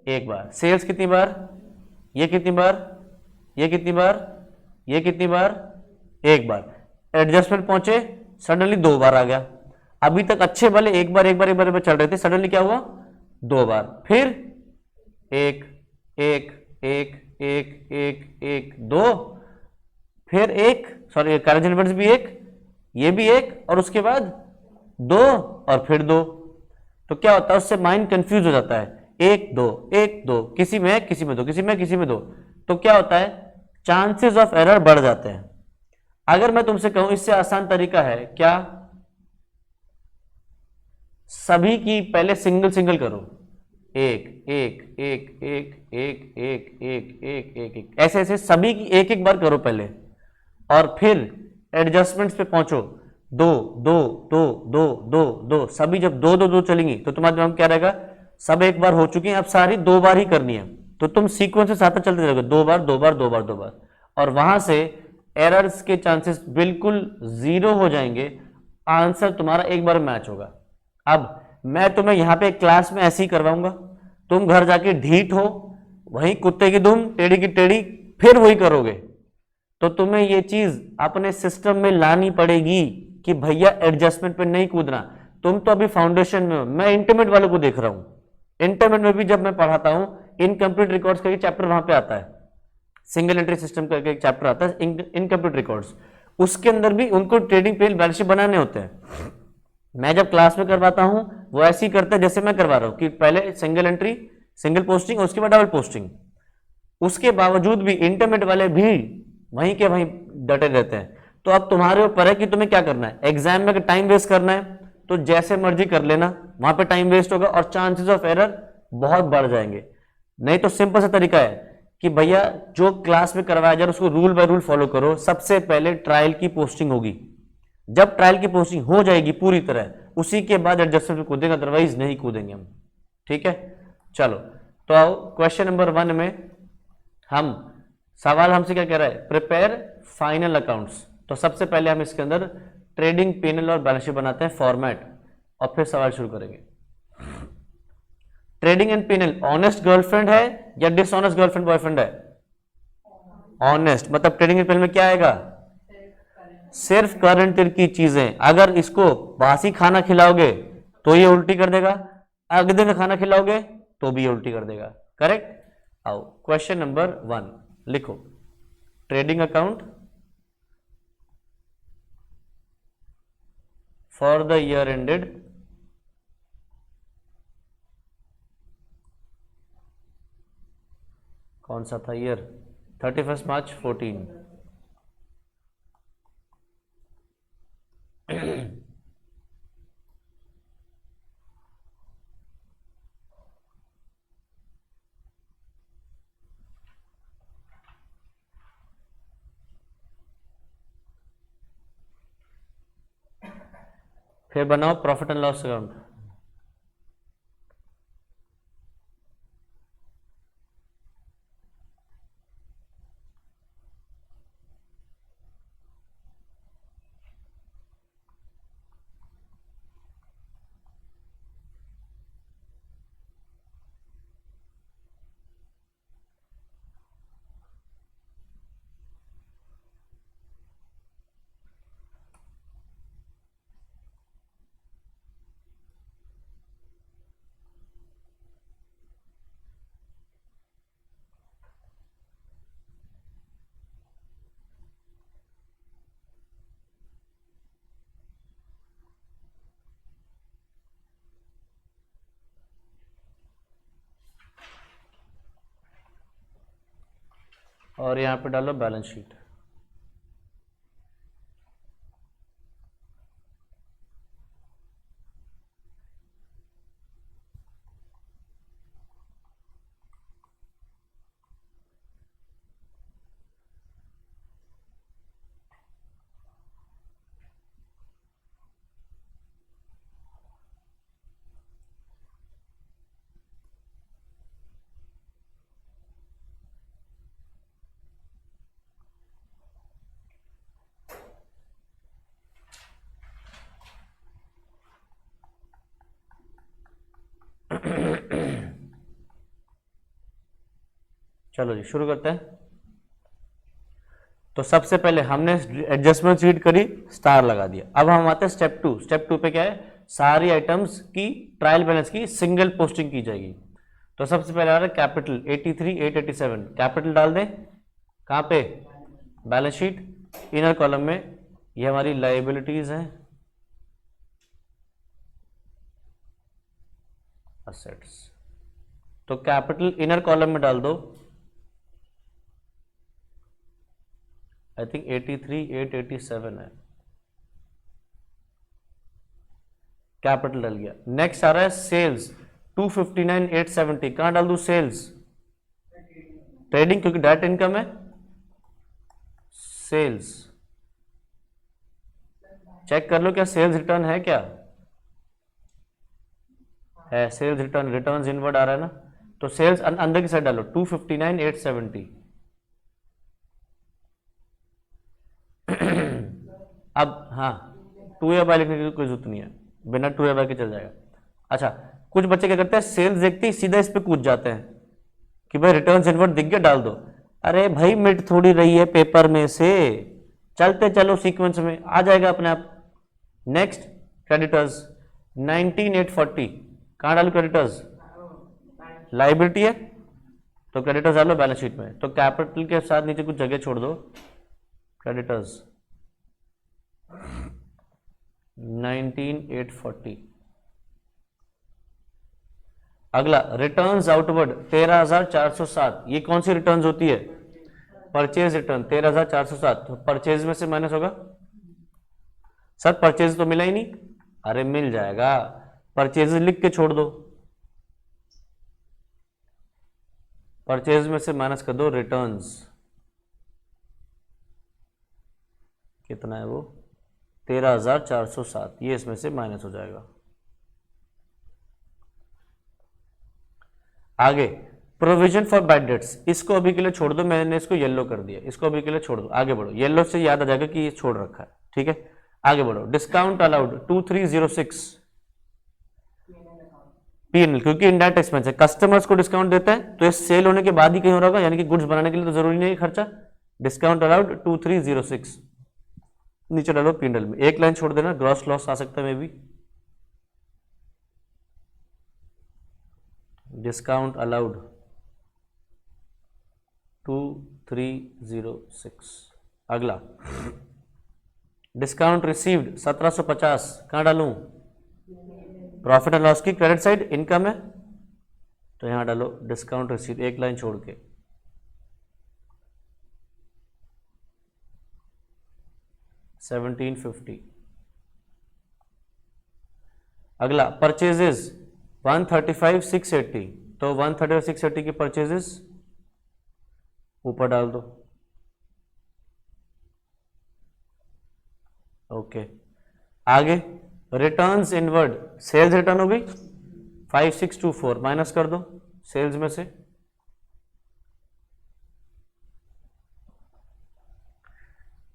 1 बार। सेल्स कितनी बार, ये कितनी बार, ये कितनी बार, ये कितनी बार, 1 बार। एडजस्टमेंट पहुंचे, सडनली 2 बार आ गया। अभी तक अच्छे वाले 1 बार 1 बार 1 बार 1 बार चल रहे थे, सडनली क्या हुआ, 2 बार। फिर 1 1 1 1 1 1 2, फिर 1, सॉरी कैरेज इवेंट्स भी 1, ये भी 1, और उसके बाद 2 और फिर 2। तो क्या होता है, उससे माइंड कंफ्यूज हो जाता है, 1 2 1 2, किसी में किसी में 2, किसी में किसी में 2। तो क्या होता है, चांसेस ऑफ एरर बढ़ जाते हैं। अगर मैं तुमसे कहूं इससे आसान तरीका है क्या, सभी की पहले सिंगल सिंगल करो, 1 1 1 1 1 1 1 1 1 1, ऐसे ऐसे सभी की 1 1 बार करो पहले, और फिर एडजस्टमेंट्स पे पहुंचो, 2 2 2 2 2 2, सभी जब 2 2 2 चलेंगी तो तुम्हारे दिमाग में क्या रहेगा, सब 1 बार हो चुकी हैं, अब सारी 2 बार ही करनी है। तो तुम सीक्वेंस से साथ चलते रहोगे, 2 बार 2 बार 2 बार 2 बार, और वहां से एरर्स के चांसेस बिल्कुल 0 हो जाएंगे, आंसर तुम्हारा 1 बार मैच होगा। अब मैं तुम्हें यहां पे क्लास में ऐसे ही करवाऊंगा, तुम घर जाके ढीठ हो, वही कुत्ते की दुम टेढ़ी की टेढ़ी फिर वही करोगे। तो तुम्हें ये चीज अपने सिस्टम में लानी पड़ेगी कि भैया एडजस्टमेंट पे नहीं कूदना। तुम तो अभी फाउंडेशन में हो, मैं इंटरमीडिएट वालों को देख रहा हूं, इंटरमीडिएट में भी जब मैं पढ़ाता हूं, इनकम्प्लीट रिकॉर्ड्स का चैप्टर वहां पे आता है, सिंगल एंट्री सिस्टम करके एक चैप्टर आता है इनकम्प्लीट रिकॉर्ड्स, उसके अंदर भी उनको ट्रेडिंग पे बैलेंस शीट बनाने होते हैं। मैं जब क्लास में करवाता हूं वो ऐसे ही करता है जैसे मैं करवा रहा हूं कि पहले सिंगल एंट्री, सिंगल पोस्टिंग, उसके बाद डबल पोस्टिंग। उसके बावजूद भी इंटरमीडिएट वाले भी वहीं के वहीं डटे रहते हैं। तो अब तुम्हारे ऊपर है कि तुम्हें क्या करना है। एग्जाम में टाइम वेस्ट करना है तो जैसे मर्जी कर लेना, वहां पे टाइम वेस्ट होगा और चांसेस ऑफ एरर बहुत बढ़ जाएंगे। नहीं तो सिंपल सा तरीका है कि भैया जो क्लास में करवाया जाए उसको रूल बाय रूल फॉलो करो। सबसे पहले ट्रायल की पोस्टिंग होगी, जब ट्रायल की पोस्टिंग हो जाएगी पूरी तरह, उसी के बाद एडजस्टमेंट में कूदेंगे, अदरवाइज नहीं कूदेंगे हम। ठीक है, चलो तो आओ क्वेश्चन नंबर 1 में हम, सवाल हमसे क्या कह रहा है, प्रिपेयर फाइनल अकाउंट्स। तो सबसे पहले हम इसके अंदर ट्रेडिंग पेनल और बैलेंस शीट बनाते हैं फॉर्मेट, और फिर सवाल शुरू करेंगे। Trading and P and L honest girlfriend है या डिसऑनेस्ट गर्लफ्रेंड बॉयफ्रेंड है? ऑनेस्ट, मतलब ट्रेडिंग एंड पेनल में क्या आएगा, सिर्फ करंट ईयर की चीजें। अगर इसको बासी खाना खिलाओगे तो ये उल्टी कर देगा, अगले दिन का खाना खिलाओगे तो भी ये उल्टी कर देगा। करेक्ट। आओ क्वेश्चन नंबर 1 लिखो, trading account for the year ended कौन सा था ईयर, 31 मार्च 14। फिर बनाओ प्रॉफिट एंड लॉस अकाउंट। और यहां पे डालो बैलेंस शीट। चलो जी शुरू करते हैं। तो सबसे पहले हमने एडजस्टमेंट शीट करी, स्टार लगा दिया। अब हम आते हैं स्टेप 2। स्टेप 2 पे क्या है, सारी आइटम्स की ट्रायल बैलेंस की सिंगल पोस्टिंग की जाएगी। तो सबसे पहले आ रहा है कैपिटल 83 887, कैपिटल डाल दें कहाँ पे, बैलेंस शीट इनर कॉलम में। ये हमारी लाइबिलिटीज हैं, असेट्स। तो कैपिटल इनर कॉलम में डाल दो, आई थिंक 83 887 है, कैपिटल डल गया। नेक्स्ट आ रहा है सेल्स 259 870, कहां डाल दू सेल्स, ट्रेडिंग क्योंकि डायरेक्ट इनकम है, सेल्स। चेक कर लो क्या सेल्स रिटर्न है, क्या है, सेल्स रिटर्न, रिटर्न्स इनवर्ड आ रहा है ना। तो सेल्स अंदर की साइड डालो 259 870। अब हाँ 2 लिखने की कोई जरूरत नहीं है, बिना 2 के चल जाएगा। अच्छा कुछ बच्चे क्या करते हैं, सेल्स देखते ही सीधा इस पे कूद जाते हैं कि भाई रिटर्न्स इनवर्ड दिख गया डाल दो। अरे भाई मिट थोड़ी रही है पेपर में से, चलते चलो सीक्वेंस में आ जाएगा अपने आप। नेक्स्ट क्रेडिटर्स 19840, कहां डालू क्रेडिटर्स, लाइबिलिटी है तो क्रेडिटर्स डालो बैलेंस शीट में। तो कैपिटल के साथ नीचे कुछ जगह छोड़ दो, क्रेडिटर्स। 19,840। अगला रिटर्न्स आउटवर्ड 13,407, ये कौन सी रिटर्न्स होती है? परचेज रिटर्न 13,407, तो परचेज में से माइनस होगा। सर परचेज तो मिला ही नहीं। अरे मिल जाएगा, परचेज लिख के छोड़ दो, परचेज में से माइनस कर दो रिटर्न्स, कितना है वो? 13,407, ये इसमें से माइनस हो जाएगा। आगे प्रोविजन फॉर बैड डेट्स, इसको अभी के लिए छोड़ दो, मैंने इसको येलो कर दिया, इसको अभी के लिए छोड़ दो। आगे बढ़ो, येलो से याद आ जाएगा कि ये छोड़ रखा है, ठीक है। आगे बढ़ो, डिस्काउंट अलाउड 2306 पीएनएल, क्योंकि इनडायरेक्ट एक्सपेंस है, कस्टमर्स को डिस्काउंट देता है तो ये सेल होने के बाद ही कहीं हो रहा होगा, यानी कि गुड्स बनाने के लिए तो जरूरी नहीं है खर्चा। डिस्काउंट अलाउड 2306, नीचे डालो पीएनएल में, एक लाइन छोड़ देना, ग्रॉस लॉस आ सकता है मे बी। Discount allowed 2306। अगला डिस्काउंट रिसीव्ड 1750, कहां डालूं? प्रॉफिट एंड लॉस की क्रेडिट साइड, इनकम है तो यहां डालो डिस्काउंट रिसीव्ड, एक लाइन छोड़ के। $1750। अगला परचेजेस 135,680, तो 135,680 की परचेजेस ऊपर डाल दो। ओके, आगे रिटर्न्स इनवर्ड, सेल्स रिटर्न हो गई 5624, माइनस कर दो सेल्स में से।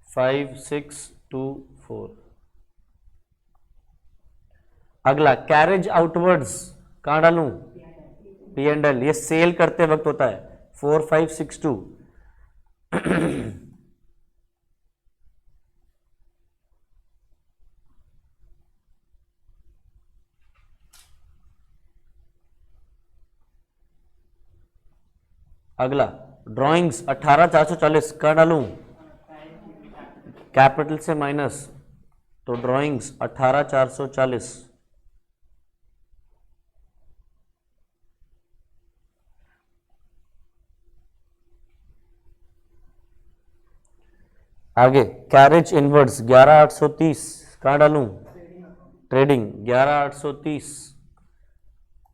$5624। अगला कैरेज आउटवर्ड्स, कहां डालूं? पी एंड एल, ये सेल करते वक्त होता है 4562। अगला ड्राइंग्स 18,440, कहां डालूं? कैपिटल से माइनस, तो ड्राइंग्स 18,440। आगे कैरेज इनवर्ड्स 11,830, कहां डालूं? ट्रेडिंग 11,830,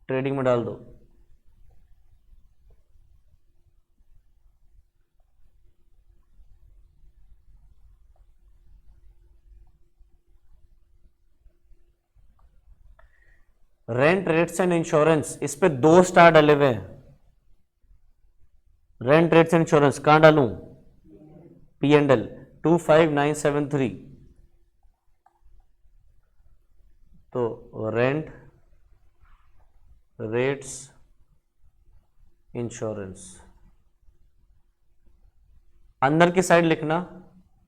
ट्रेडिंग में डाल दो। रेंट रेट्स एंड इंश्योरेंस, इस पे 2 स्टार डले हुए हैं। रेंट रेट्स एंड इंश्योरेंस कहां डालूं? पी एंड एल 25973, तो रेंट रेट्स इंश्योरेंस, अंदर की साइड लिखना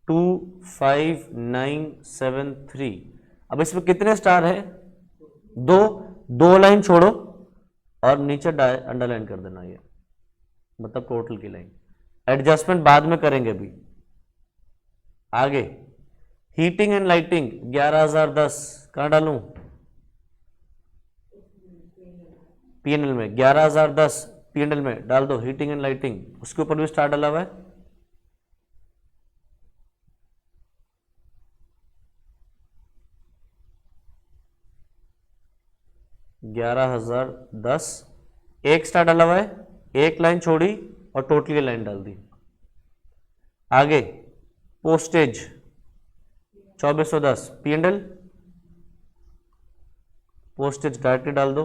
25973। अब इसमें कितने स्टार है? 2 लाइन छोड़ो और नीचे अंडरलाइन कर देना, ये मतलब टोटल की लाइन। एडजस्टमेंट बाद में करेंगे अभी। आगे हीटिंग एंड लाइटिंग 11,010, कहां डालूं? पीएनएल में 11,010, पीएनएल में डाल दो हीटिंग एंड लाइटिंग, उसके ऊपर भी स्टार डाला हुआ है। $11,010, एक स्टार डाला हुआ है, एक लाइन छोड़ी और टोटल की लाइन डाल दी। आगे पोस्टेज 2410, पीएनएल पोस्टेज डायरेक्टली डाल दो,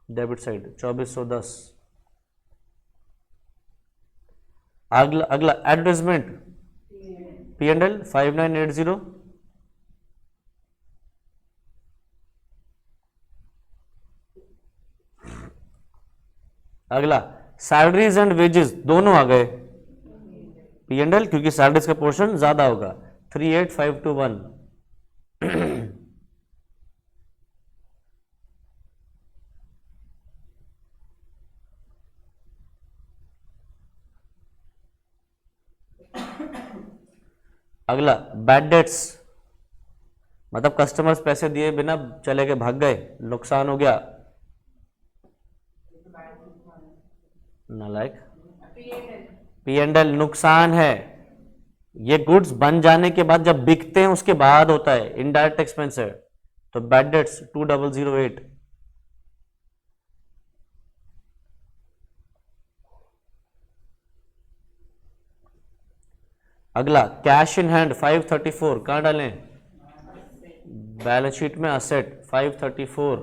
डेबिट साइड 2410। अगला एडवर्टाइजमेंट पीएनएल 5980। अगला सैलरीज एंड वेजेस दोनों आ गए पीएनएल, क्योंकि सैलरीज का पोर्शन ज्यादा होगा 38,521। अगला बैड डेट्स, मतलब कस्टमर्स पैसे दिए बिना चले गए, भाग गए, नुकसान हो गया। नालायक, पी एंड एल नुकसान है, ये गुड्स बन जाने के बाद जब बिकते हैं उसके बाद होता है, इनडायरेक्ट एक्सपेंस है। तो बैड डेट्स 2008। अगला कैश इन हैंड 534, कहां डालें? बैलेंस शीट में असेट 534।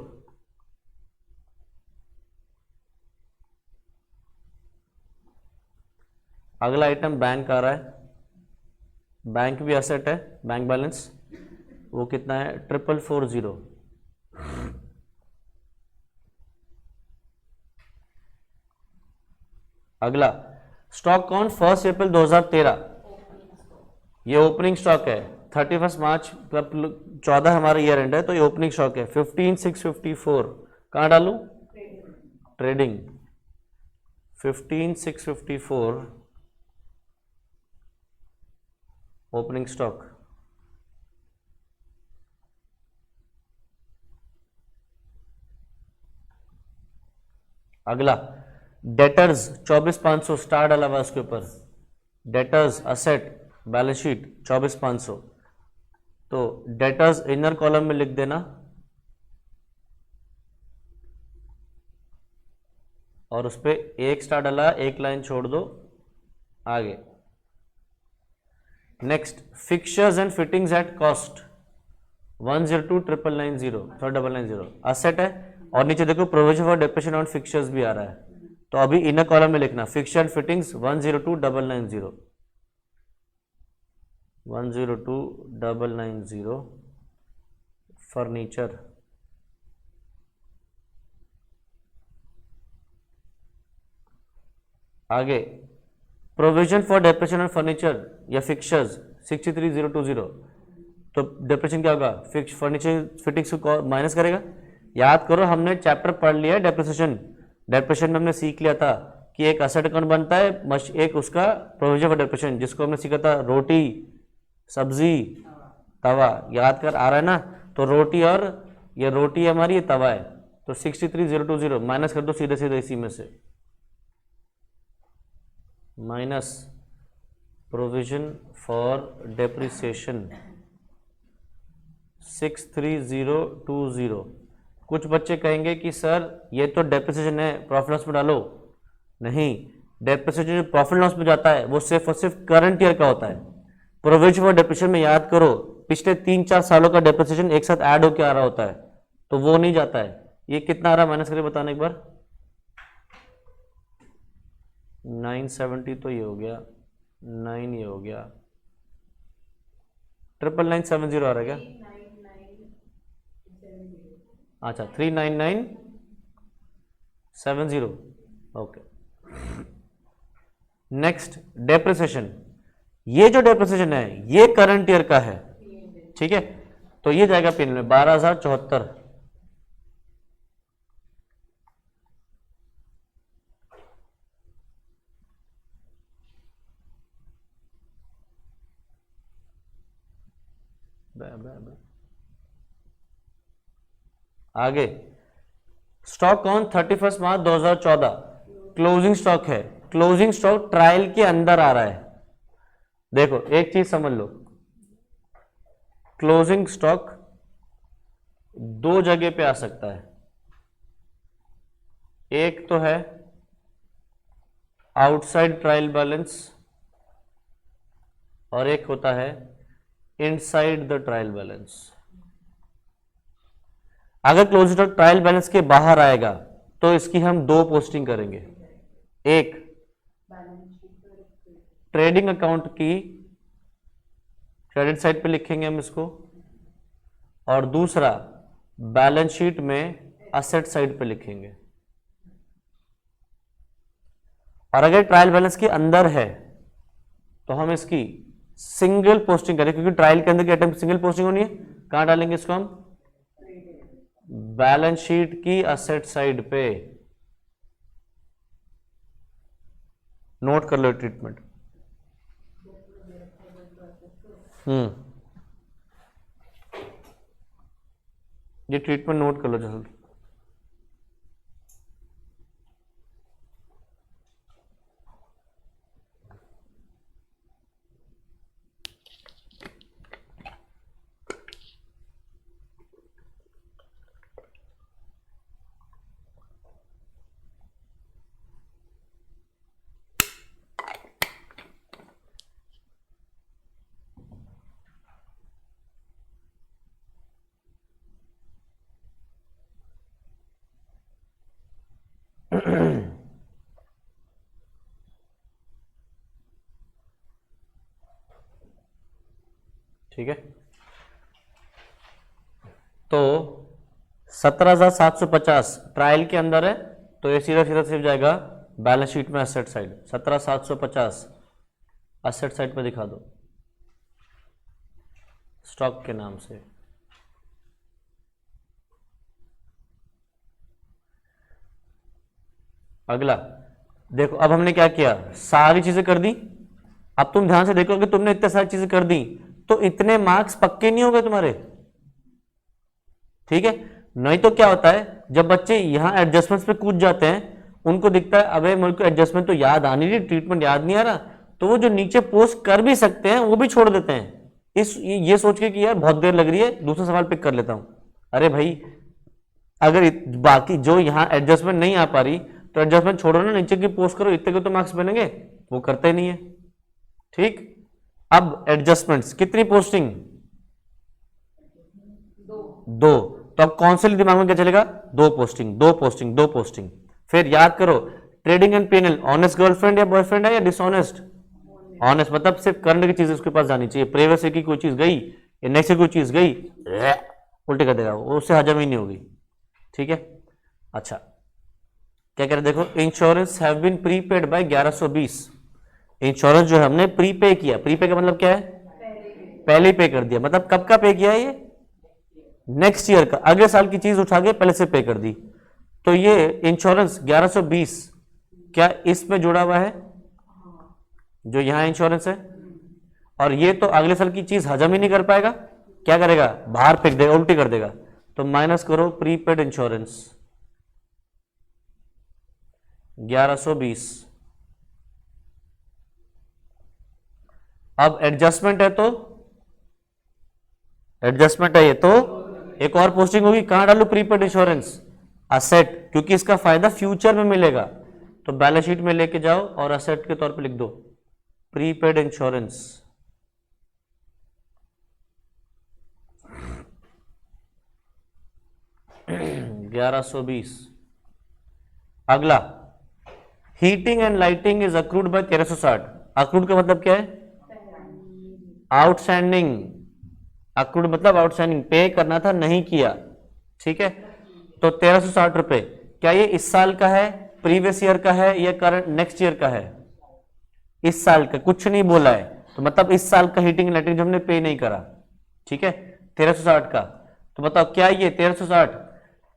अगला आइटम बैंक आ रहा है, बैंक भी असेट है, बैंक बैलेंस वो कितना है? 4440। अगला स्टॉक कौन 1 अप्रैल 2013, ये ओपनिंग स्टॉक है। 31 मार्च 14 हमारा ईयर एंड है, तो ये ओपनिंग स्टॉक है। 15654 कहां डालू? Trading 15654 opening stock. अगला डेटर्स 24500 स्टार डाला हुआ उसके ऊपर, डेटर्स असेट बैलेंस शीट 24500, तो डेटर्स इनर कॉलम में लिख देना और उस पर एक स्टार डाला, एक लाइन छोड़ दो, आगे। Next fixtures and fittings at cost 102,990 asset है, और नीचे देखो provision for depreciation on fixtures भी आ रहा है, तो अभी इनर कॉलम में लिखना फिक्चर एंड फिटिंग्स 102,990 102,990 फर्नीचर। आगे provision for depreciation on furniture या फिक्चर्स 63,020, तो डेप्रिसिएशन क्या होगा? फिक्स फर्नीचर फिटिंग्स को माइनस करेगा। याद करो हमने चैप्टर पढ़ लिया है डेप्रिसिएशन, डेप्रिसिएशन में हमने सीख लिया था कि एक असेट अकाउंट बनता है, एक उसका प्रोविजन फॉर डेप्रिसिएशन, जिसको हमने सीखा था रोटी सब्जी तवा, याद कर आ रहा है ना? तो रोटी और ये रोटी हमारी, ये तवा है, तो 63,020 माइनस कर दो सीधे सीधे इसी में से, माइनस प्रोविजन फॉर डेप्रिसिएशन 63,020। कुछ बच्चे कहेंगे कि सर ये तो डेप्रिसिएशन है, प्रॉफिट लॉस में डालो। नहीं, डेप्रिसिएशन जो प्रॉफिट लॉस में जाता है वो सिर्फ और सिर्फ करंट ईयर का होता है। प्रोविजन फॉर डेप्रिसिएशन में याद करो पिछले 3-4 सालों का डेप्रिसिएशन एक साथ ऐड होकर आ रहा होता है, तो वो नहीं जाता है। ये कितना आ रहा है माइनस करके बताना एक बार? 970 तो ये हो गया, 9 ये हो गया, 99970 आ रहा है क्या? अच्छा 39970, ओके। नेक्स्ट डेप्रिसिएशन, ये जो डेप्रिसिएशन है ये करंट ईयर का है, ठीक है, तो ये जाएगा पिन में 12,074। आगे stock on 31 March 2014 closing stock है, क्लोजिंग स्टॉक ट्रायल के अंदर आ रहा है। देखो एक चीज समझ लो, क्लोजिंग स्टॉक दो जगह पे आ सकता है, एक तो है आउटसाइड ट्रायल बैलेंस और एक होता है इनसाइड द ट्रायल बैलेंस। अगर क्लोजिंग स्टॉक ट्रायल बैलेंस के बाहर आएगा तो इसकी हम दो पोस्टिंग करेंगे, एक ट्रेडिंग अकाउंट की क्रेडिट साइड पे लिखेंगे हम इसको, और दूसरा बैलेंस शीट में असेट साइड पे लिखेंगे। और अगर ट्रायल बैलेंस के अंदर है तो हम इसकी सिंगल पोस्टिंग करें, क्योंकि ट्रायल के अंदर की आइटम सिंगल पोस्टिंग होनी है। कहां डालेंगे इसको हम? बैलेंस शीट की असेट साइड पे। नोट कर लो ट्रीटमेंट। ये ट्रीटमेंट नोट कर लो जल्द। ठीक है, तो 17,750 ट्रायल के अंदर है, तो ये सीधा सीधा सिर्फ जाएगा बैलेंस शीट में एसेट साइड। 17,750 एसेट साइड पे दिखा दो स्टॉक के नाम से। अगला देखो, अब हमने क्या किया, सारी चीजें कर दी। अब तुम ध्यान से देखो कि तुमने इतने सारी चीजें कर दी तो इतने मार्क्स पक्के नहीं हो गए तुम्हारे, ठीक है। नहीं तो क्या होता है, जब बच्चे यहां एडजस्टमेंट्स पे कूद जाते हैं, उनको दिखता है अबे मेरे को एडजस्टमेंट तो याद आनी रही, ट्रीटमेंट याद नहीं आ रहा, तो वो जो नीचे पोस्ट कर भी सकते हैं वो भी छोड़ देते हैं, ये सोच के कि यार बहुत देर लग रही है, दूसरा सवाल पिक कर लेता हूं। अरे भाई, अगर बाकी जो यहाँ एडजस्टमेंट नहीं आ पा रही तो एडजस्टमेंट छोड़ो ना, नीचे की पोस्ट करो, इतने के तो मार्क्स बनेंगे, वो करते नहीं है, ठीक। अब एडजस्टमेंट्स कितनी पोस्टिंग, दो, तो अब कौन से दिमाग में क्या चलेगा, दो पोस्टिंग, दो पोस्टिंग, दो पोस्टिंग। फिर याद करो, trading and PNL, honest girlfriend या बॉयफ्रेंड है या डिसऑनेस्ट, ऑनेस्ट, मतलब सिर्फ करंट की चीज उसके पास जानी चाहिए, प्रेवियस की कोई चीज गई या नेक्स्ट कोई चीज गई उल्टे कर देगा वो, उससे हजम ही नहीं होगी, ठीक है। अच्छा, क्या कह रहे देखो, insurance have been prepaid by 1120। Insurance जो है हमने प्रीपे किया, प्रीपे का मतलब क्या है, पहले पे कर दिया, मतलब कब का पे किया है, ये नेक्स्ट ईयर का, अगले साल की चीज उठा के पहले से पे कर दी। तो ये इंश्योरेंस 1120 क्या इसमें जुड़ा हुआ है, जो यहां इंश्योरेंस है, और ये तो अगले साल की चीज हजम ही नहीं कर पाएगा, क्या करेगा, बाहर फेंक देगा, उल्टी कर देगा। तो माइनस करो प्रीपेड इंश्योरेंस 1120। अब एडजस्टमेंट है, तो एडजस्टमेंट है ये, तो एक और पोस्टिंग होगी, कहां डालू, प्रीपेड इंश्योरेंस असेट, क्योंकि इसका फायदा फ्यूचर में मिलेगा, तो बैलेंस शीट में लेके जाओ और असेट के तौर पे लिख दो प्रीपेड इंश्योरेंस। $1120। अगला, heating and lighting is accrued by 1360। Accrued का मतलब क्या है, आउटस्टैंडिंग, अक्रूड मतलब आउटस्टैंडिंग, पे करना था नहीं किया, ठीक है। तो 1360 रुपए, क्या ये इस साल का है, प्रीवियस ईयर का है, या करंट नेक्स्ट ईयर का है, इस साल का, कुछ नहीं बोला है, तो मतलब इस साल का हीटिंग लाइटिंग जो हमने पे नहीं करा, ठीक है, 1360 का। तो बताओ क्या ये 1360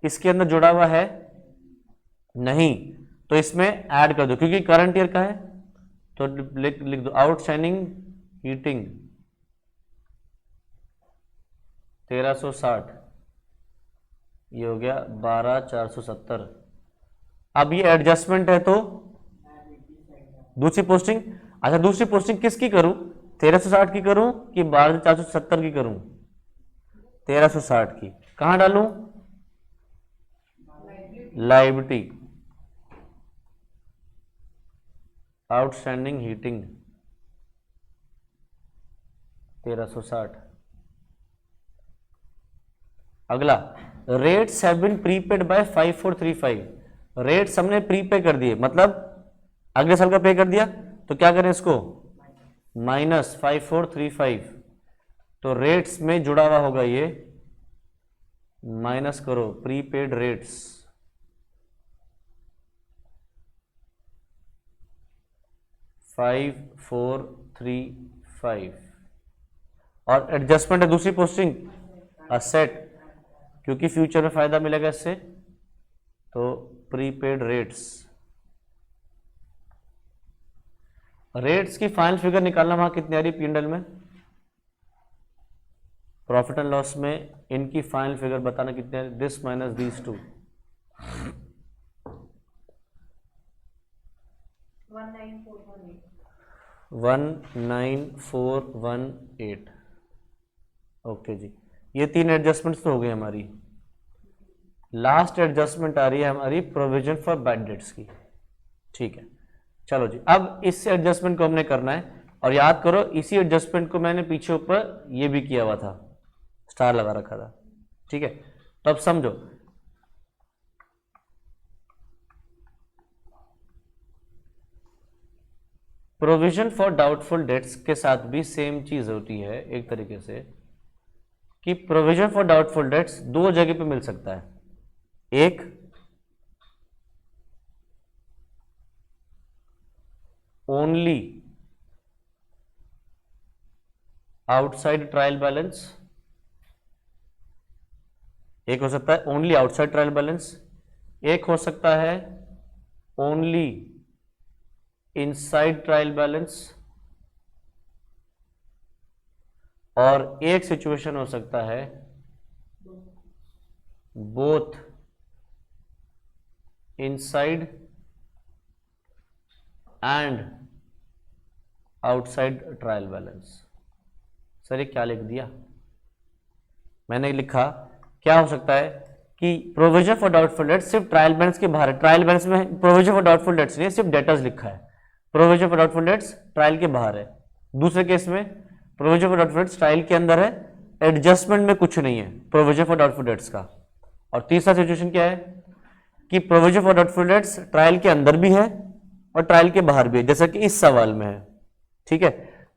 इसके अंदर जुड़ा हुआ है, नहीं, तो इसमें ऐड कर दो, क्योंकि करंट ईयर का है, तो लिख दो आउटस्टैंडिंग हीटिंग 1360, ये हो गया 12,470। अब ये एडजस्टमेंट है, तो दूसरी पोस्टिंग, अच्छा दूसरी पोस्टिंग किसकी करूं, 1360 की करूं कि 12,470 की करूं, 1360 की, कहां डालूं, लायबिलिटी, आउटस्टैंडिंग हीटिंग 1360। अगला, rates have been prepaid by 5435। Rates हमने प्रीपे कर दिए, मतलब अगले साल का पे कर दिया, तो क्या करें इसको, माइनस 5435, तो रेट्स में जुड़ा हुआ होगा ये, माइनस करो प्रीपेड रेट्स 5435, और एडजस्टमेंट है दूसरी पोस्टिंग असेट, क्योंकि फ्यूचर में फायदा मिलेगा इससे, तो प्रीपेड रेट्स। रेट्स की फाइनल फिगर निकालना, वहां कितनी आ रही पीएनएल में, प्रॉफिट एंड लॉस में इनकी फाइनल फिगर बताना कितने हैं, this minus these two, 19418। Okay जी, ये 3 एडजस्टमेंट्स तो हो गई हमारी। लास्ट एडजस्टमेंट आ रही है हमारी प्रोविजन फॉर बैड डेट्स की। ठीक है, चलो जी, अब इस एडजस्टमेंट को हमने करना है, और याद करो इसी एडजस्टमेंट को मैंने पीछे ऊपर ये भी किया हुआ था, स्टार लगा रखा था। ठीक है, तो अब समझो, प्रोविजन फॉर डाउटफुल डेट्स के साथ भी सेम चीज होती है एक तरीके से, कि प्रोविजन फॉर डाउटफुल डेट्स दो जगह पे मिल सकता है। एक, ओनली आउटसाइड ट्रायल बैलेंस, एक हो सकता है ओनली आउटसाइड ट्रायल बैलेंस, एक हो सकता है ओनली इनसाइड ट्रायल बैलेंस, और एक सिचुएशन हो सकता है both inside and outside trial balance. Sir ये क्या लिख दिया मैंने? लिखा क्या हो सकता है कि प्रोविजन फॉर डाउटफुल डेट्स सिर्फ ट्रायल बैलेंस के बाहर है, ट्रायल बैलेंस में प्रोविजन फॉर डाउटफुल डेट्स नहीं, सिर्फ डेटर्स लिखा है। Provision for doubtful debts trial के बाहर है। दूसरे केस में provision for doubtful debts trial के अंदर है, एडजस्टमेंट में कुछ नहीं है प्रोविजन फॉर डाउटफुल डेट्स का। और तीसरा सिचुएशन क्या है कि provision for doubtful debts trial के अंदर भी है और ट्रायल के बाहर भी है, जैसा कि इस सवाल में है। ठीक है,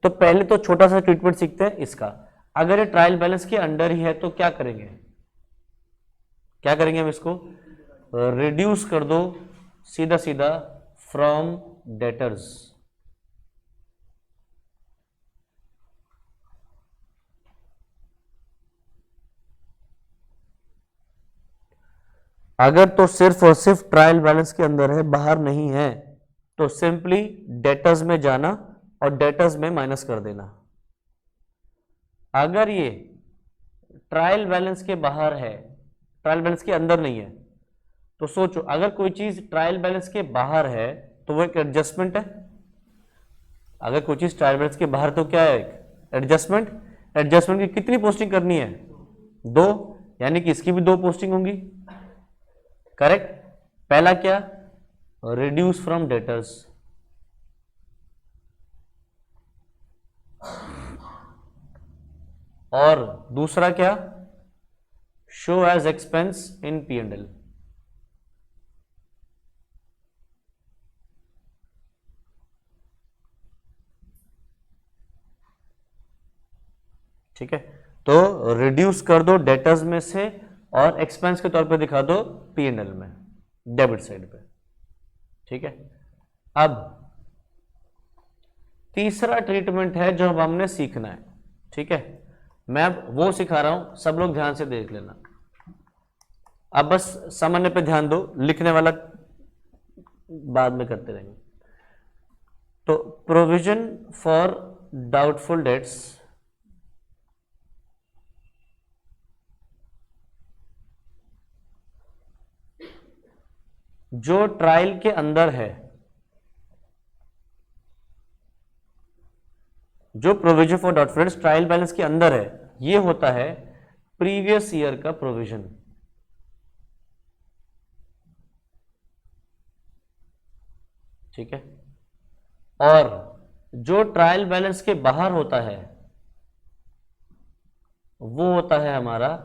तो पहले तो छोटा सा ट्रीटमेंट सीखते हैं इसका। अगर ये ट्रायल बैलेंस के अंडर ही है तो क्या करेंगे, क्या करेंगे हम इसको रिड्यूस कर दो सीधा सीधा फ्रॉम डेटर्स। अगर तो सिर्फ और सिर्फ ट्रायल बैलेंस के अंदर है, बाहर नहीं है, तो सिंपली डेटर्स में जाना और डेटर्स में माइनस कर देना। अगर ये ट्रायल बैलेंस के बाहर है, ट्रायल बैलेंस के अंदर नहीं है, तो सोचो अगर कोई चीज ट्रायल बैलेंस के बाहर है तो वो एक एडजस्टमेंट है। अगर कोई चीज ट्रायल बैलेंस के बाहर तो क्या है, एक एडजस्टमेंट। एडजस्टमेंट की कितनी पोस्टिंग करनी है, 2, यानी कि इसकी भी 2 पोस्टिंग होंगी। करेक्ट। पहला क्या, रिड्यूस फ्रॉम डेटर्स, और दूसरा क्या, शो एज एक्सपेंस इन P&L। ठीक है, तो रिड्यूस कर दो डेटर्स में से और एक्सपेंस के तौर पे दिखा दो P&L में, डेबिट साइड पे। ठीक है, अब तीसरा ट्रीटमेंट है जो अब हमने सीखना है। ठीक है, मैं अब वो सिखा रहा हूं, सब लोग ध्यान से देख लेना। अब बस सामान्य पे ध्यान दो, लिखने वाला बाद में करते रहेंगे। तो प्रोविजन फॉर डाउटफुल डेट्स जो ट्रायल के अंदर है, जो provision for doubtful debts trial balance के अंदर है, ये होता है प्रीवियस ईयर का प्रोविजन। ठीक है, और जो ट्रायल बैलेंस के बाहर होता है वो होता है हमारा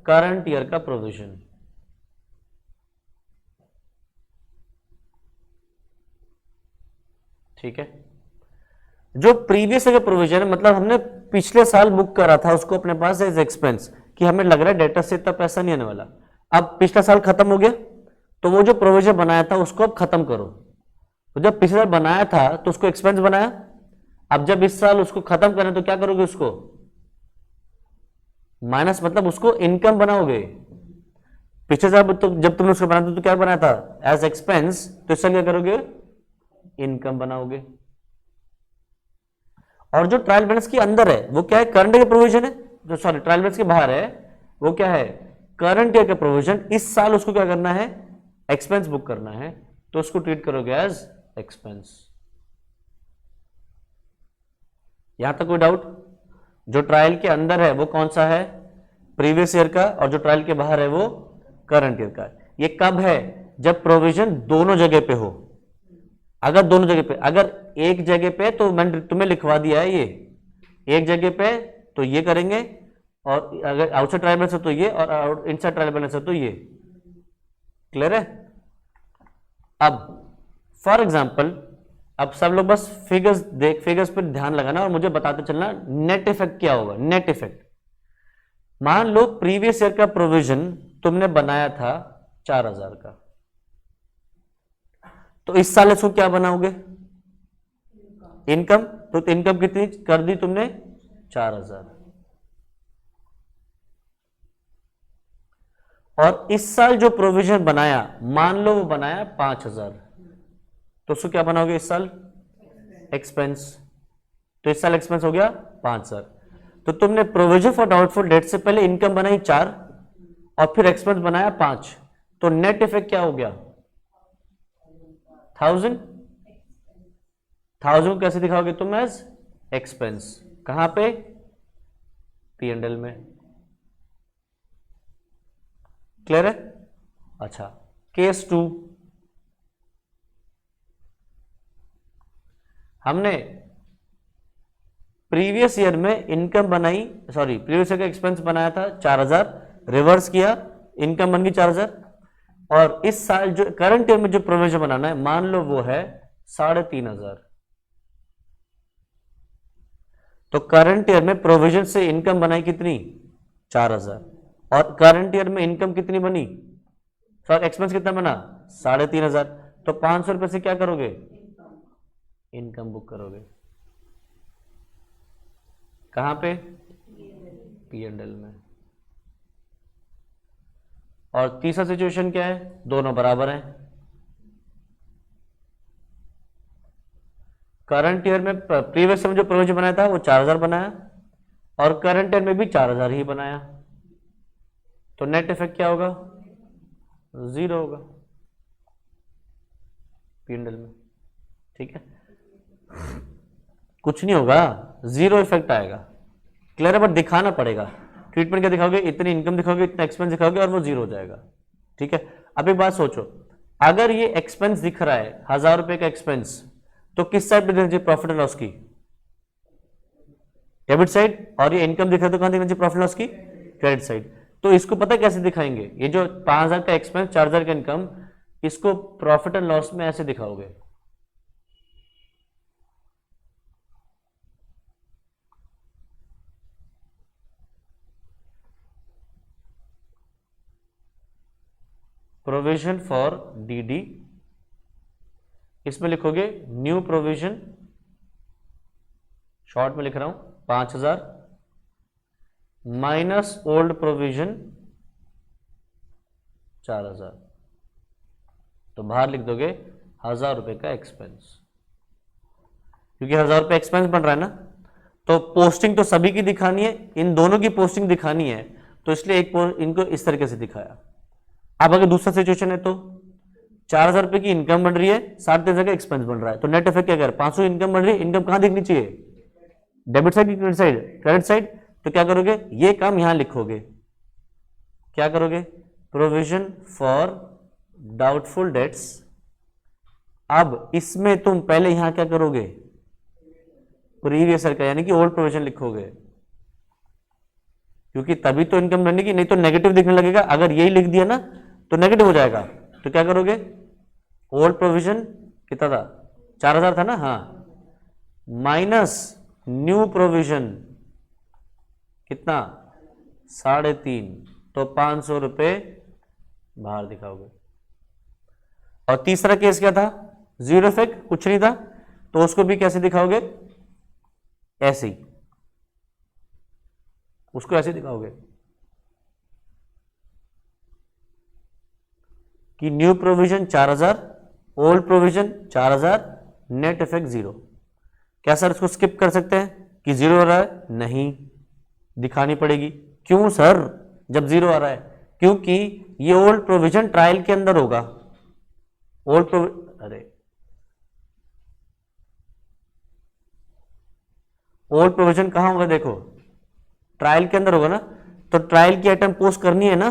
करंट ईयर का प्रोविजन। ठीक है, जो प्रीवियस ईयर का प्रोविजन है, मतलब हमने पिछले साल बुक करा था उसको अपने पास एज एक्सपेंस, कि हमें लग रहा है डेटा से इतना पैसा नहीं आने वाला। अब पिछला साल खत्म हो गया, तो वो जो प्रोविजन बनाया था उसको अब खत्म करो। तो जब पिछले साल बनाया था तो उसको एक्सपेंस बनाया, अब जब इस साल उसको खत्म करना तो क्या करोगे, उसको माइनस, मतलब उसको इनकम बनाओगे। पिछले साल तो जब तुमने उसको बनाया तो क्या बनाया था, एज एक्सपेंस, तो इस साल क्या करोगे, इनकम बनाओगे। और जो ट्रायल बैलेंस के अंदर है वो क्या है, करंट ईयर प्रोविजन है, जो सॉरी ट्रायल बैलेंस के बाहर है वो क्या है, करंट ईयर का प्रोविजन, इस साल उसको क्या करना है, एक्सपेंस बुक करना है, तो उसको ट्रीट करोगे एज एक्सपेंस। यहां तक कोई डाउट? जो ट्रायल के अंदर है वो कौन सा है, प्रीवियस ईयर का, और जो ट्रायल के बाहर है वो करंट ईयर का। ये कब है, जब प्रोविजन दोनों जगह पे हो। अगर दोनों जगह पे, अगर एक जगह पे तो मैंने तुम्हें लिखवा दिया है, ये एक जगह पे तो ये करेंगे, और अगर आउटसाइड ट्रायल बैलेंस है तो ये, और इनसाइड ट्रायल बैलेंस है तो ये। क्लियर है? अब फॉर एग्जांपल, अब सब लोग बस फिगर्स पर ध्यान लगाना और मुझे बताते चलना नेट इफेक्ट क्या होगा। नेट इफेक्ट, मान लो प्रीवियस ईयर का प्रोविजन तुमने बनाया था 4000 का, तो इस साल इसको क्या बनाओगे, इनकम। तो इनकम कितनी कर दी तुमने, 4000। और इस साल जो प्रोविजन बनाया, मान लो वो बनाया 5000, तो उसको क्या बनाओगे इस साल, एक्सपेंस। तो इस साल एक्सपेंस हो गया 5000। तो तुमने प्रोविजन फॉर डाउटफुल डेट से पहले इनकम बनाई 4 और फिर एक्सपेंस बनाया 5, तो नेट इफेक्ट क्या हो गया, 1000। 1000 कैसे दिखाओगे तुम, एज एक्सपेंस। कहां पे, P&L में। क्लियर है? अच्छा, केस 2, हमने प्रीवियस ईयर में इनकम बनाई, सॉरी प्रीवियस ईयर का एक्सपेंस बनाया था 4000, रिवर्स किया, इनकम बन गई 4000, और इस साल जो करंट ईयर में जो प्रोविजन बनाना है, मान लो वो है 3500। तो करंट ईयर में प्रोविजन से इनकम बनाई कितनी, 4000, और करंट ईयर में इनकम कितनी बनी, सॉरी एक्सपेंस कितना बना, 3500। तो 500 रुपए से क्या करोगे, इनकम बुक करोगे। कहां पे, P&L में। और तीसरा सिचुएशन क्या है, दोनों बराबर हैं। करंट ईयर में प्रीवियस ईयर में जो प्रोविजन बनाया था वो 4000 बनाया, और करंट ईयर में भी 4000 ही बनाया, तो नेट इफेक्ट क्या होगा, 0 होगा P&L में। ठीक है, कुछ नहीं होगा, 0 इफेक्ट आएगा। क्लियर है? बट दिखाना पड़ेगा, ट्रीटमेंट क्या दिखाओगे, इतनी इनकम दिखाओगे, इतना एक्सपेंस दिखाओगे, और वो 0 हो जाएगा। ठीक है, अब एक बात सोचो, अगर ये एक्सपेंस दिख रहा है 1000 रुपए का एक्सपेंस, तो किस साइड पे देखना चाहिए, प्रॉफिट एंड लॉस की, डेबिट साइड, और ये इनकम दिख रहा है तो कहां देखना चाहिए, प्रॉफिट लॉस की, क्रेडिट साइड। तो इसको पता कैसे दिखाएंगे, ये जो 5000 का एक्सपेंस, 4000 का इनकम, इसको प्रॉफिट एंड लॉस में ऐसे दिखाओगे, प्रोविजन फॉर DD, इसमें लिखोगे न्यू प्रोविजन, शॉर्ट में लिख रहा हूं 5000, माइनस ओल्ड प्रोविजन 4000, तो बाहर लिख दोगे 1000 रुपए का एक्सपेंस, क्योंकि 1000 रुपए एक्सपेंस बन रहा है ना। तो पोस्टिंग तो सभी की दिखानी है, इन दोनों की पोस्टिंग दिखानी है, तो इसलिए इनको इस तरीके से दिखाया। अब अगर दूसरा सिचुएशन है तो 4000 रुपए की इनकम बन रही है, 3500 का एक्सपेंस बन रहा है, तो नेट इफेक्ट क्या कर, 500 इनकम बन रही है, इनकम कहां दिखनी चाहिए, डेबिट साइड की क्रेडिट साइड, क्रेडिट साइड। तो क्या करोगे, ये काम यहां लिखोगे, क्या करोगे, प्रोविजन फॉर डाउटफुल डेट्स। अब इसमें तुम पहले यहां क्या करोगे, प्रीवियस ईयर का यानी कि ओल्ड प्रोविजन लिखोगे, क्योंकि तभी तो इनकम बनेगी, नहीं तो नेगेटिव दिखने लगेगा। अगर यही लिख दिया ना तो नेगेटिव हो जाएगा। तो क्या करोगे, ओल्ड प्रोविजन कितना था, 4000 था ना, हाँ, माइनस न्यू प्रोविजन कितना, 3.5, तो 500 रुपए बाहर दिखाओगे। और तीसरा केस क्या था, 0 इफेक्ट, कुछ नहीं था, तो उसको भी कैसे दिखाओगे, ऐसे ही, उसको ऐसे दिखाओगे कि new provision 4000, old provision 4000, net effect 0। क्या सर इसको स्किप कर सकते हैं कि 0 हो रहा है, नहीं, दिखानी पड़ेगी। क्यों सर जब जीरो आ रहा है? क्योंकि ये ओल्ड प्रोविजन ट्रायल के अंदर होगा। ओल्ड प्रोविजन कहां होगा? देखो ट्रायल के अंदर होगा ना, तो ट्रायल की आइटम पोस्ट करनी है ना,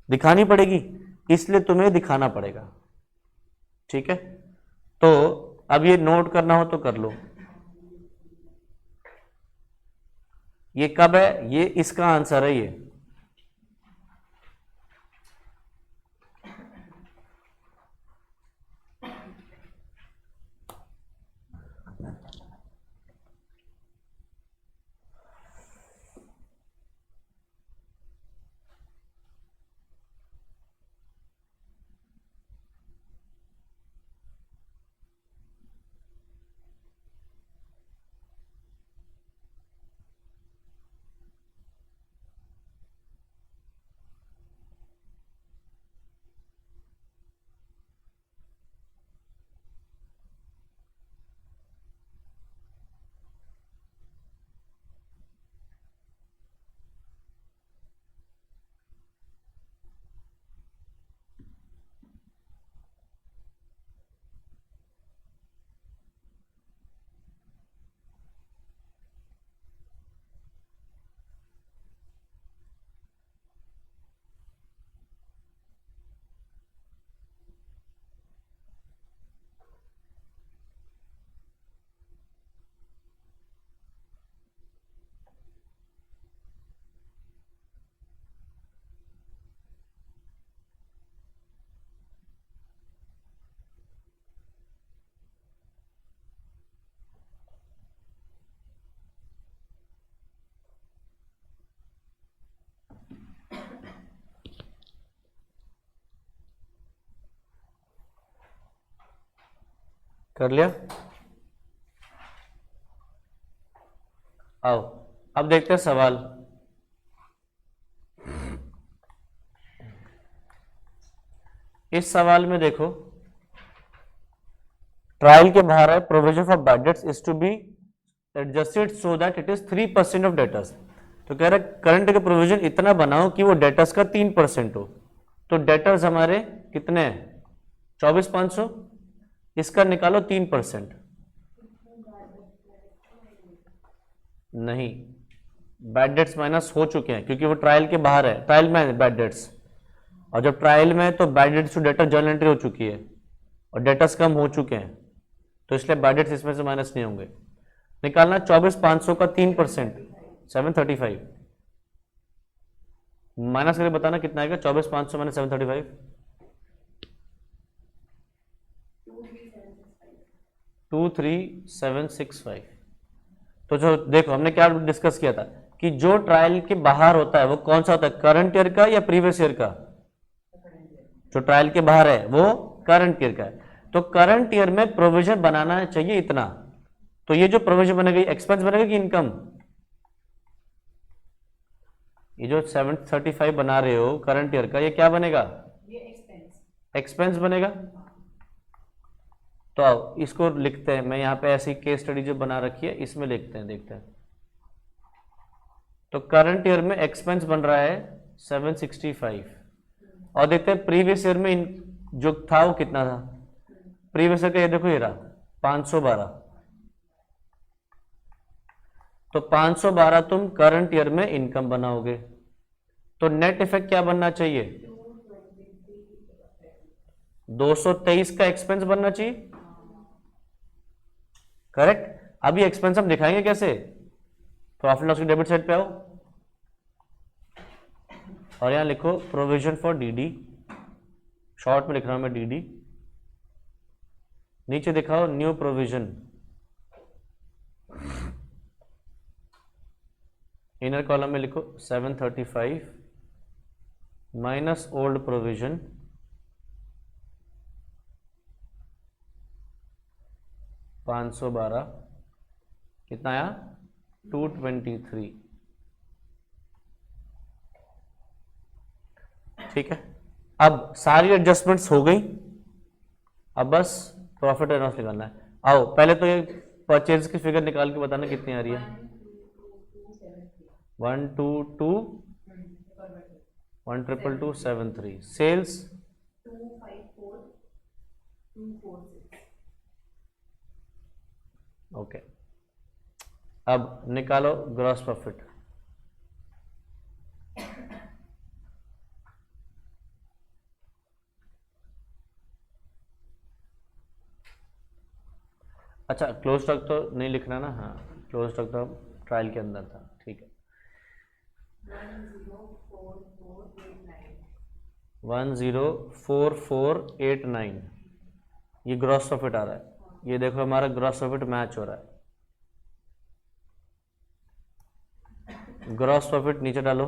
दिखानी पड़ेगी, इसलिए तुम्हें दिखाना पड़ेगा। ठीक है, तो अब ये नोट करना हो तो कर लो। ये कब है? ये इसका आंसर है ये। कर लिया? आओ अब देखते हैं सवाल। इस सवाल में देखो, ट्रायल के बाहर है provision for bad debts is to be adjusted so that it is 3% of debtors. तो कह रहा है करंट का प्रोविजन इतना बनाओ कि वो डेटर्स का 3% हो। तो डेटर्स हमारे कितने हैं? 24,500। इसका निकालो 3%। नहीं, बैड डेट्स माइनस हो चुके हैं क्योंकि वो ट्रायल के बाहर है, ट्रायल में है बैड डेट्स, और जब ट्रायल में है तो bad debts to debtor journal entry हो चुकी है और डेटर्स कम हो चुके हैं, तो इसलिए बैड डेट्स इसमें से माइनस नहीं होंगे। निकालना 24,500 का 3%, 735। माइनस करके बताना कितना आएगा? 24,500 माइनस 735, 23,765। तो जो देखो हमने क्या डिस्कस किया था कि जो ट्रायल के बाहर होता है वो कौन सा होता है? करंट ईयर का या प्रीवियस ईयर का? जो ट्रायल के बाहर है वो करंट ईयर का है। तो करंट ईयर में प्रोविजन बनाना चाहिए इतना। तो ये जो प्रोविजन बनेगा एक्सपेंस बनेगा कि इनकम? ये जो 735 बना रहे हो करंट ईयर का, ये क्या बनेगा? ये एक्सपेंस बनेगा। तो अब इसको लिखते हैं, मैं यहाँ पे ऐसी केस स्टडी जो बना रखी है इसमें लिखते हैं, देखते हैं। तो करंट ईयर में एक्सपेंस बन रहा है 765 और देखते हैं प्रीवियस ईयर में जो था वो कितना था। प्रीवियस ईयर का ये देखो, ये रहा 512। तो 512 तुम करंट ईयर में इनकम बनाओगे, तो नेट इफेक्ट क्या बनना चाहिए? 223 का एक्सपेंस बनना चाहिए, करेक्ट। अभी एक्सपेंस हम दिखाएंगे कैसे? प्रॉफिट लॉस की डेबिट साइड पे आओ और यहां लिखो प्रोविजन फॉर डीडी, शॉर्ट में लिख रहा हूं मैं डीडी। नीचे दिखाओ न्यू प्रोविजन, इनर कॉलम में लिखो 735 माइनस ओल्ड प्रोविजन, $512, कितना आया? 223। ठीक है, अब सारी एडजस्टमेंट्स हो गई, अब बस प्रॉफिट एंड लॉस निकालना है। आओ पहले तो ये परचेज की फिगर निकाल के बताना कितनी आ रही है। 122 12273 सेल्स 254246। ओके। अब निकालो ग्रॉस प्रॉफिट। अच्छा, क्लोज स्टॉक तो नहीं लिखना ना? हाँ, क्लोज स्टॉक तो ट्रायल के अंदर था, ठीक है। 104489 ये ग्रॉस प्रॉफिट आ रहा है। ये देखो हमारा ग्रॉस प्रॉफिट मैच हो रहा है। ग्रॉस प्रॉफिट नीचे डालो।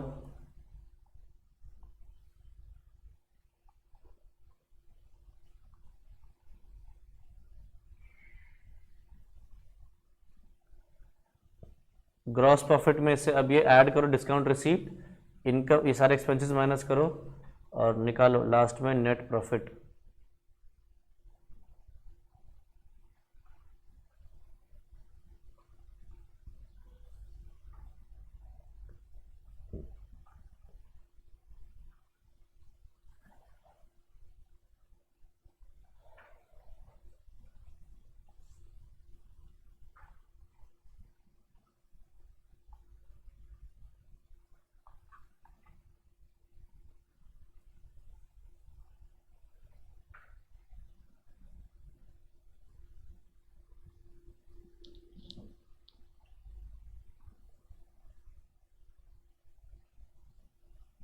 ग्रॉस प्रॉफिट में से अब ये ऐड करो डिस्काउंट रिसीप्ट, इनकम, ये सारे एक्सपेंसेस माइनस करो और निकालो लास्ट में नेट प्रॉफिट।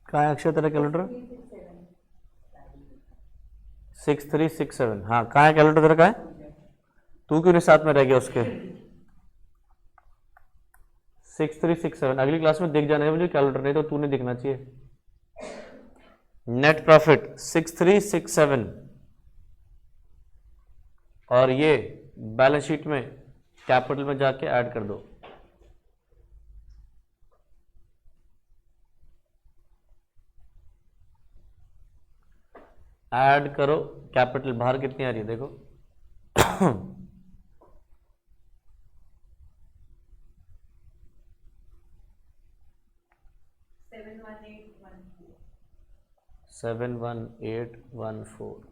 कहाँ है अक्षय तेरा कैलेंडर? 6367। हाँ, कहाँ है कैलेंडर तेरा? कहाँ है? तू क्यों नहीं साथ में रह गया उसके? 6367 अगली क्लास में दिख जाना है मुझे कैलेंडर, नहीं तो तूने दिखना चाहिए। नेट प्रॉफिट 6367 और ये बैलेंस शीट में कैपिटल में जाके ऐड कर दो। ऐड करो कैपिटल, बाहर कितनी आ रही है देखो। 71814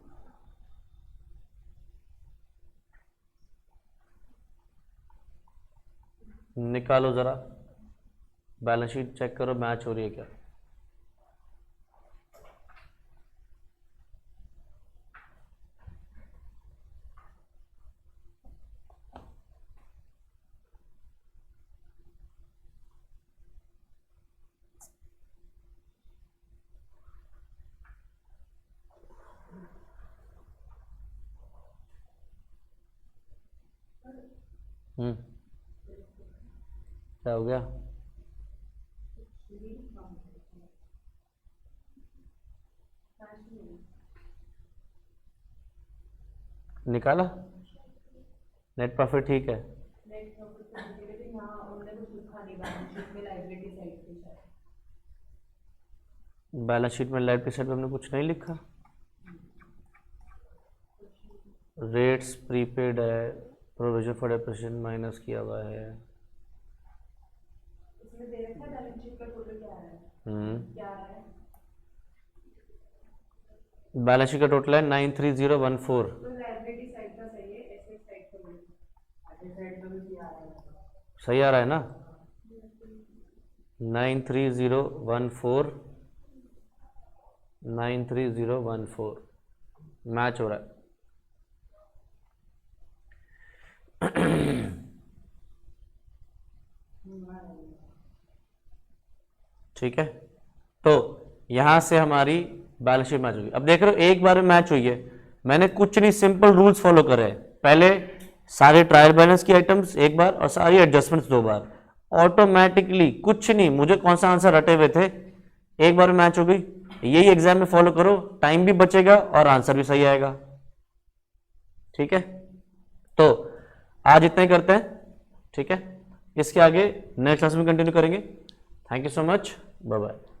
निकालो जरा, बैलेंस शीट चेक करो मैच हो रही है क्या। क्या हो गया? निकाला नेट प्रॉफिट, ठीक है। बैलेंस शीट में लाइबिलिटी साइड पे हमने कुछ नहीं लिखा। रेट्स प्रीपेड है, प्रोविजन फॉर डेप्रिसिएशन माइनस किया हुआ है। इसमें दे रखा है बैलेंस शीट का टोटल क्या आ रहा है? क्या आ रहा है? बैलेंस शीट का टोटल है 93014। तो लायबिलिटी साइड का सही है, एसेट साइड का नहीं। एसेट साइड का भी सही आ रहा है। सही आ रहा है ना? 93014 93014 मैच हो रहा है। ठीक है, तो यहां से हमारी बैलेंस शीट मैच होगी। अब देख रहे हो एक बार में मैच हुई है। मैंने कुछ नहीं, सिंपल रूल्स फॉलो करे हैं। पहले सारे ट्रायल बैलेंस की आइटम्स एक बार और सारी एडजस्टमेंट्स दो बार। ऑटोमेटिकली कुछ नहीं, मुझे कौन सा आंसर रटे हुए थे, एक बार में मैच हो गई। यही एग्जाम में फॉलो करो, टाइम भी बचेगा और आंसर भी सही आएगा। ठीक है, तो आज इतना ही करते हैं। ठीक है, इसके आगे नेक्स्ट क्लास में कंटिन्यू करेंगे। Thank you so much, bye bye.